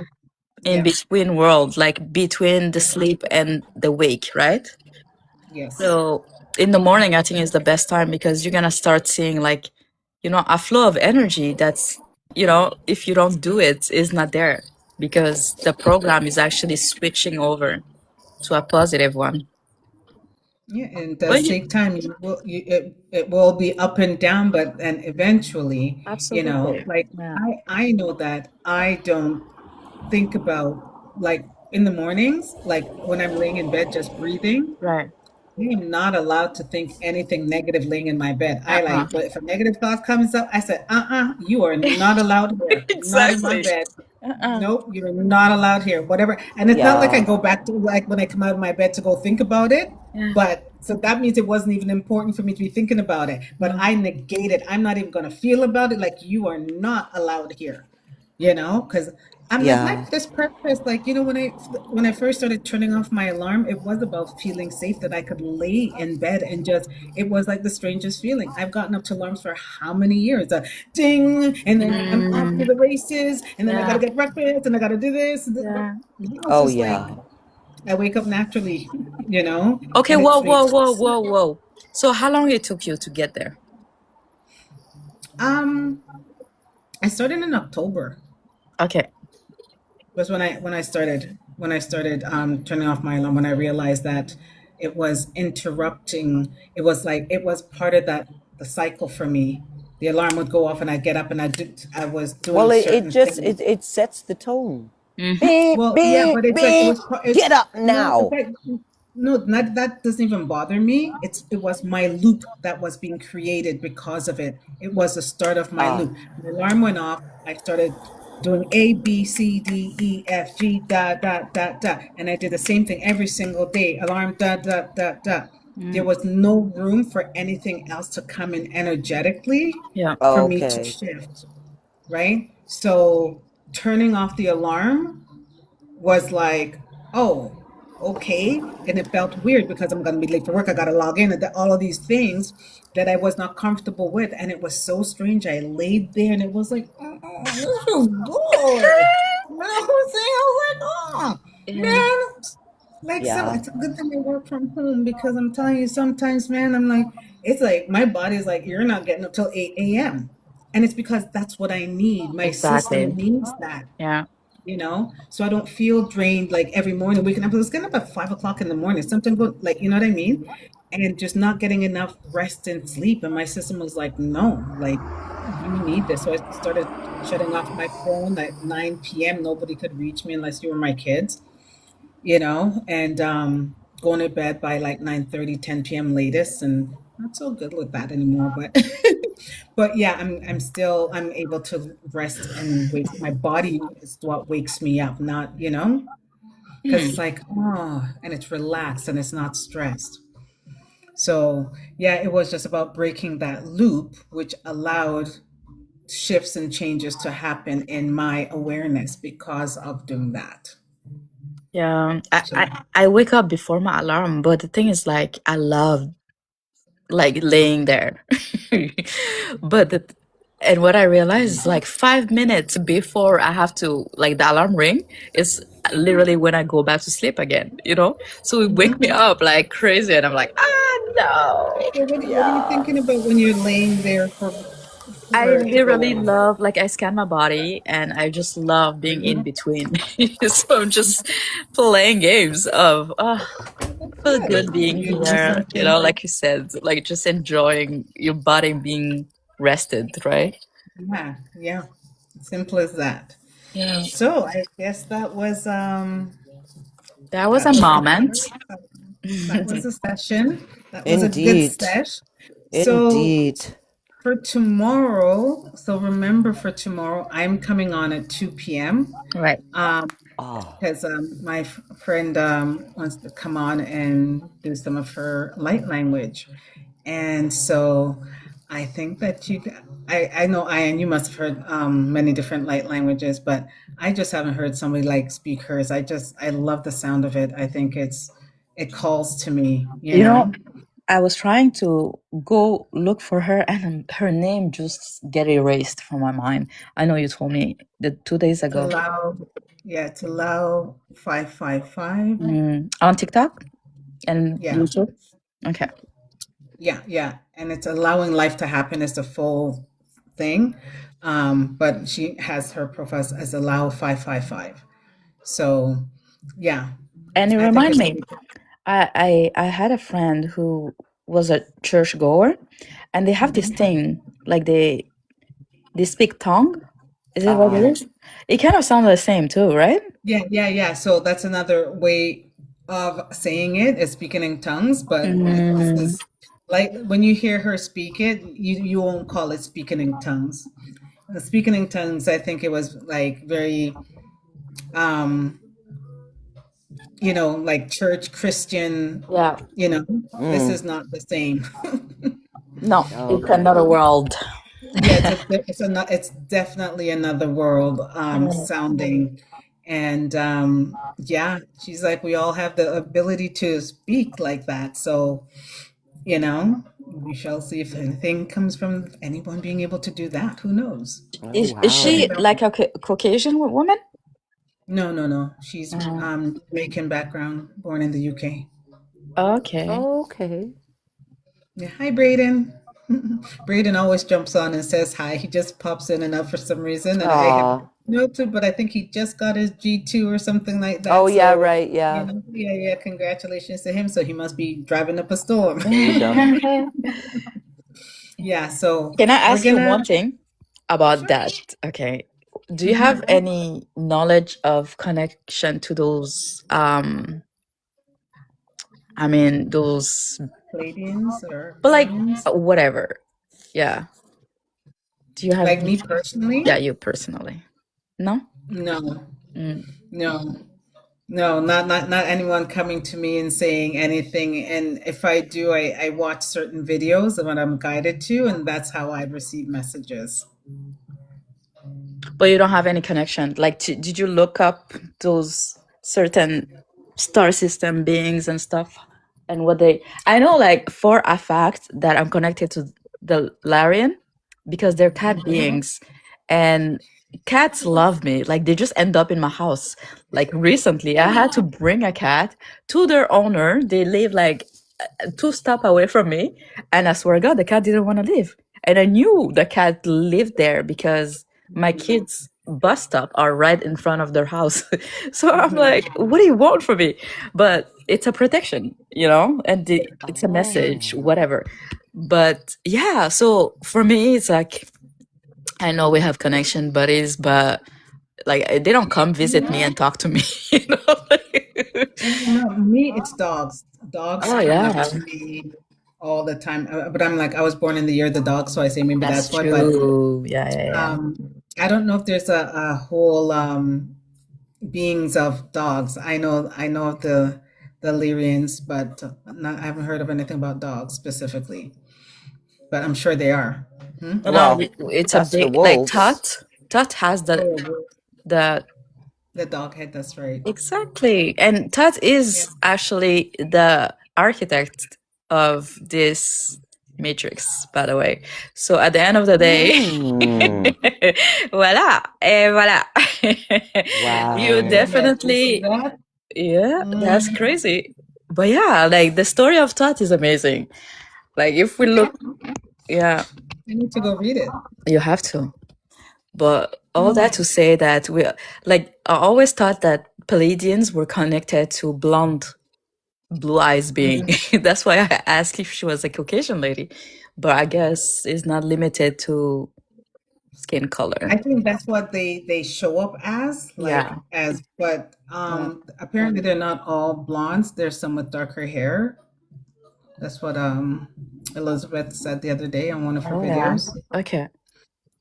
in
Yeah.
between worlds, like between the sleep and the wake, right?
Yes.
So in the morning, I think is the best time because you're gonna start seeing like, a flow of energy that's, if you don't do it, is not there because the program is actually switching over to a positive one.
Yeah, and it does
But
take time. It will be up and down, but then eventually,
absolutely,
like
yeah,
I know that I don't think about, like, in the mornings, like when I'm laying in bed just breathing.
right.
I am not allowed to think anything negative laying in my bed. I
Uh-uh.
like, but if a negative thought comes up, I said, you are not allowed here. Not in my
Exactly.
bed.
Uh-uh.
Nope, you're not allowed here. Whatever. And it's not like I
Yeah.
go back to, like, when I come out of my bed to go think about it.
Yeah.
But so that means it wasn't even important for me to be thinking about it. But
No.
I negate it. I'm not even going to feel about it. Like, you are not allowed here, because I'm like, my
Yeah.
this purpose, like, when I first started turning off my alarm, it was about feeling safe, that I could lay in bed and just, it was like the strangest feeling. I've gotten up to alarms for how many years? Ding, and then I'm off to
Mm,
the races, and then I gotta
yeah.
get breakfast, and I gotta do this. But
Yeah.
now it's
Oh,
just like
yeah.
I wake up naturally, you know,
Okay.
and
Whoa,
it's
whoa, whoa,
it's
whoa, whoa. So how long it took you to get there?
um I started in October.
Okay.
Was when I started turning off my alarm, when I realized that it was interrupting. It was like it was part of that the cycle for me. The alarm would go off and I'd get up and I was doing
Well, it
certain
just
things.
it sets the tone.
Mm-hmm.
Beep,
Well, yeah,
beep,
but it's like it
beep.
was it's
Get up
no, it's
now.
like no, not, that doesn't even bother me. It was my loop that was being created because of it. It was the start of my
Ah,
loop. The alarm went off. I started doing A, B, C, D, E, F, G, dot, dot, dot, dot, and I did the same thing every single day. Alarm, dot, dot, dot, dot. There
Mm.
was no room for anything else to come in energetically
Yeah.
for me to
okay.
shift, right? So turning off the alarm was like, oh, okay. And it felt weird because I'm going to be late for work. I got to log in, and all of these things that I was not comfortable with. And it was so strange. I laid there and it was like, oh, this feels good. You know what I'm saying? I was like, oh,
Yeah.
man. Like, so
Yeah.
it's a good thing I work from home, because I'm telling you, sometimes, man, I'm like, it's like my body's like, you're not getting up till 8 a.m. And it's because that's what I need. My
Exactly.
system needs that.
Yeah.
so I don't feel drained like every morning waking up. I was getting up at 5 o'clock in the morning, something like, you know what I mean? And just not getting enough rest and sleep. And my system was like, no, like you need this. So I started shutting off my phone at 9 p.m. Nobody could reach me unless you were my kids, and going to bed by like 9:30, 10 p.m. latest, and not so good with that anymore. But but yeah, I'm able to rest and wake. My body is what wakes me up, not, because it's
Hmm.
like, oh, and it's relaxed and it's not stressed. So yeah, it was just about breaking that loop, which allowed shifts and changes to happen in my awareness because of doing that.
Yeah, I,
So
I I wake up before my alarm, but the thing is, like, I love like laying there. But and what I realized is like 5 minutes before I have to like the alarm ring is literally when I go back to sleep again, you know? So it wake me
mhm.
up like crazy and I'm like, ah no.
So what are you
Yeah.
thinking about when you're laying there
I
for it to go
literally
off?
love like I scan my body and I just love being in between. So I'm just playing games of
That's
feel
good.
good being
You're doing
here, you know,
something.
like you said, like just enjoying your body being rested, right?
Yeah, yeah. Simple as that.
Yeah.
So I guess
That was
that
a
was the
moment.
that was a session. That was a good
Indeed.
sesh. So
Indeed.
for tomorrow, so remember for tomorrow, I'm coming on at 2 p.m.
Right.
Um,
Oh,
because my friend wants to come on and do some of her light language. And so I think that I know, Ian, you must have heard many different light languages, but I just haven't heard somebody like speak hers. I love the sound of it. I think it calls to me, you
You know,
know.
I was trying to go look for her and her name just get erased from my mind. I know you told me the 2 days
To
ago.
allow, yeah, to allow 555.
On TikTok and
Yeah,
YouTube. Okay.
yeah, yeah. And it's allowing life to happen is the full thing. But she has her profile as allow 555. So yeah,
And it
I think
remind
it's
me,
really good.
I had a friend who was a church goer and they have this thing like they speak tongue. Is it what it
uh-huh.
is? It kind of sounds the same too, right?
Yeah, yeah, yeah. So that's another way of saying it is speaking in tongues, but this
Mm,
is like when you hear her speak it, you won't call it speaking in tongues. Speaking in tongues, I think it was like very um, like church Christian,
yeah.
this
Mm.
is not the same.
No, it's
Okay.
another world.
Yeah, it's definitely another world
Mm.
sounding. And yeah, she's like, we all have the ability to speak like that. So, we shall see if anything comes from anyone being able to do that. Who knows?
Oh,
Is
wow.
she
Everybody.
like a Caucasian woman?
No, no, no. She's
Uh,
Jamaican background, born in the UK.
okay.
Okay.
Yeah, hi, Braden. Braden always jumps on and says hi. He just pops in and out for some reason, and I have
Oh.
noted, but I think he just got his G2 or something like
Oh,
that.
yeah,
So,
right. Yeah.
yeah, yeah, congratulations to him. So he must be driving up a storm.
There you go.
Yeah, so
Can I
we're
ask you
gonna,
one thing about
sure.
that? Okay. Do you have
Mhm.
any knowledge of connection to those I mean those
Palladians or
but like
Pleiadians?
whatever. Yeah. Do you have
Like me personally?
yeah, you personally? No?
No,
Mm.
no. No, not anyone coming to me and saying anything. And if I do, I watch certain videos of what I'm guided to, and that's how I receive messages.
But you don't have any connection. Like, did you look up those certain star system beings and stuff and what they? I know, like, for a fact that I'm connected to the Larian because they're cat beings and cats love me. Like, they just end up in my house. Like, recently, I had to bring a cat to their owner. They live like 2 stop away from me. And I swear to God, the cat didn't want to leave. And I knew the cat lived there because my kids bus stop are right in front of their house. So I'm
Mhm.
like, what do you want from me? But it's a protection, and it's a message,
Oh.
whatever. But yeah, so for me, it's like, I know we have connection buddies, but like they don't come visit me and talk to me, you know?
No, me, it's dogs. Dogs
Oh
come up
yeah,
to me all the time. But I'm like, I was born in the year of the dog, so I say maybe
that's
that's why. But
true. Yeah, yeah, yeah.
um, I don't know if there's a whole beings of dogs. I know of the Lyrians, but I haven't heard of anything about dogs specifically. But I'm sure they are. Hmm?
No,
Well,
it's a
that's the
big like
wolves.
Tut has
Oh, well,
the
the dog head. That's right.
exactly, and Tut
Yeah.
is actually the architect of this matrix, by the way. So at the end of the day,
Hmm.
voila, voila. You
Wow.
Yes, you see
definitely,
that?
yeah, that's
Mm,
crazy. But yeah, like the story of Tut is amazing. Like if we
okay.
look, yeah,
I need to go read it.
you have to. But all
Mm,
that to say that like, I always thought that Palladians were connected to blonde, blue eyes being.
mhm.
That's why I asked if she was a Caucasian lady. But I guess it's not limited to skin color.
I think that's what they show up as, like
Yeah.
as, but
Yeah.
apparently they're not all blondes. There's some with darker hair. That's what Elizabeth said the other day on one of her
Oh yeah.
videos.
Okay.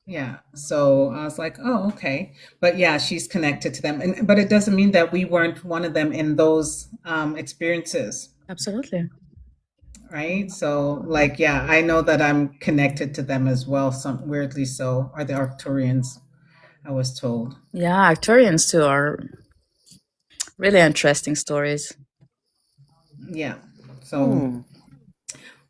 Yeah. So I was like, oh, okay. But yeah, she's connected to them. And but it doesn't mean that we weren't one of them in those experiences,
Absolutely.
right? So like, yeah, I know that I'm connected to them as well, some weirdly so, are the Arcturians, I was told.
Yeah, Arcturians too are really interesting stories.
Yeah. So
Hmm.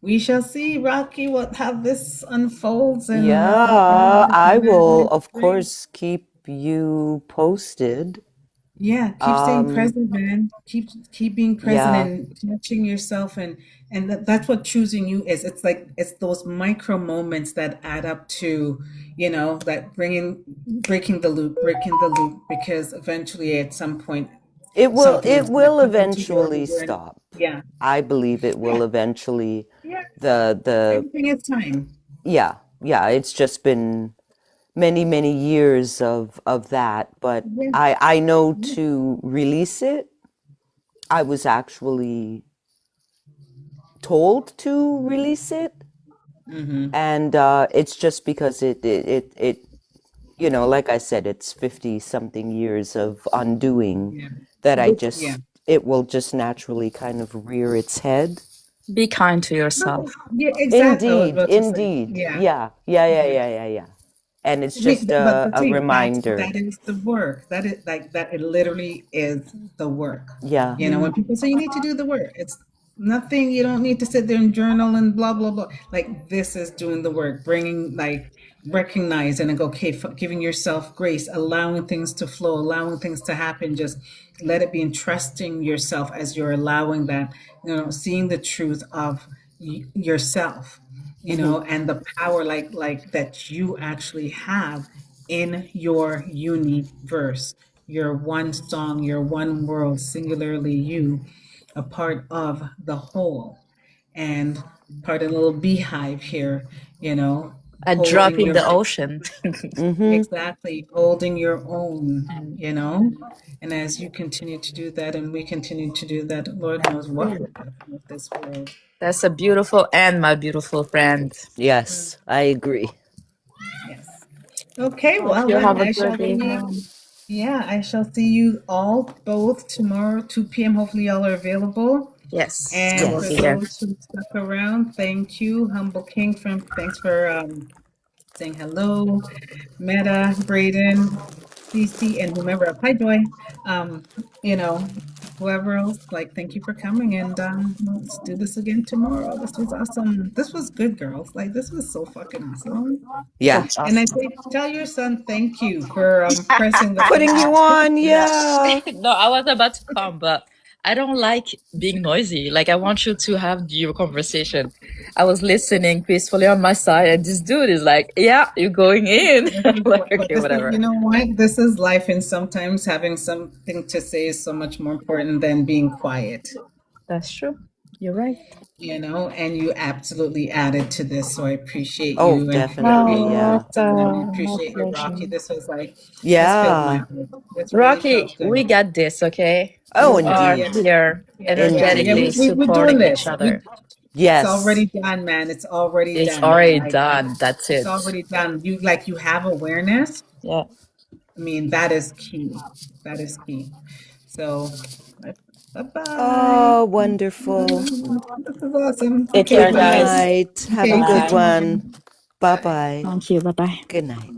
we shall see, Rocky, what how this unfolds and
Yeah,
the
I will,
Canadian
of
spring.
course, keep you posted.
Yeah, keep staying
Um,
present, man. Keep being present
yeah,
and touching yourself, and that's what choosing you is. It's like it's those micro moments that add up to, that breaking the loop, because eventually at some point something
it
is going to
will
come into your
eventually
awareness.
stop.
Yeah,
I believe it
yeah,
will eventually.
yeah.
The
Everything is time.
Yeah, yeah, it's just been many, many years of that, but
Yeah,
I know
yeah.
to release it, I was actually told to release it,
Mm-hmm.
and it's just because like I said, it's 50 something years of undoing
Yeah.
that
Yeah.
it will just naturally kind of rear its head.
Be kind to
Okay.
yourself.
Yeah, exactly. I was
Indeed,
about to say.
indeed.
Yeah.
Yeah, yeah, yeah,
Yeah.
yeah, yeah, yeah. And it's just
But the
a
thing
reminder.
that is the work. That is like that. It literally is the work.
Yeah.
When people say you need to do the work, it's nothing. You don't need to sit there and journal and blah blah blah. Like this is doing the work, bringing like recognizing and go, okay, giving yourself grace, allowing things to flow, allowing things to happen. Just let it be, and trusting yourself as you're allowing that. Seeing the truth of yourself,
Hmm.
and the power like that you actually have in your universe, your one song, your one world, singularly you, a part of the whole, and part of the little beehive here,
A drop
holding
in
your
the ocean.
Hmm.
exactly, holding your own,
And
and as you continue to do that and we continue to do that, Lord knows what will happen with this world.
that's a beautiful and my beautiful friend.
Yes, I agree.
Yes. Okay,
Hope
well
you
then
have a
I
good
shall
day
see.
home.
Yeah, I shall see you all both tomorrow, 2 p.m. Hopefully y'all are available.
Yes, we
And
will
for
be
Yes.
here.
those who stuck around, thank you, Humble King. Thanks for saying hello, Meta, Braden, Cece, and whomever else. Hi, Joy. Um, you know, whoever else. Like, thank you for coming, and let's do this again tomorrow. This was awesome. This was good, girls. Like, this was so fucking awesome.
Yeah.
That's
And I
awesome.
say, tell your son thank you for pressing the
Putting you
pause.
on,
Yeah.
yeah.
No, I was about to come, but I don't like being noisy. Like, I want you to have your conversation. I was listening peacefully on my side, and this dude is like, "Yeah, you're going in." Like,
But
okay,
this is,
whatever.
you know what? This is life, and sometimes having something to say is so much more important than being quiet.
That's true. You're right.
You know, and you absolutely added to this, so I appreciate
Oh,
you and
definitely,
appreciate
yeah.
your son, and we
My
appreciate you, Rocky.
pleasure.
This was like, this filled my
Yeah.
heart. This really
Rocky,
felt
we
good.
got this, okay?
Oh,
You are
indeed.
here
Yeah,
energetically
we're doing
supporting each
this.
other.
It's
Yes.
already done, man. It's already
It's
done.
already
Like,
done. That's
it's
it.
already done. You like you have awareness.
Yeah.
I mean, that is key. That is key. So, bye-bye.
Oh, wonderful.
This is awesome.
Take
Okay,
care,
Good
bye.
guys.
night. Have a
Okay,
good
Bye.
see you tomorrow.
one. Bye
Bye.
bye.
Thank you. Bye bye.
Good night.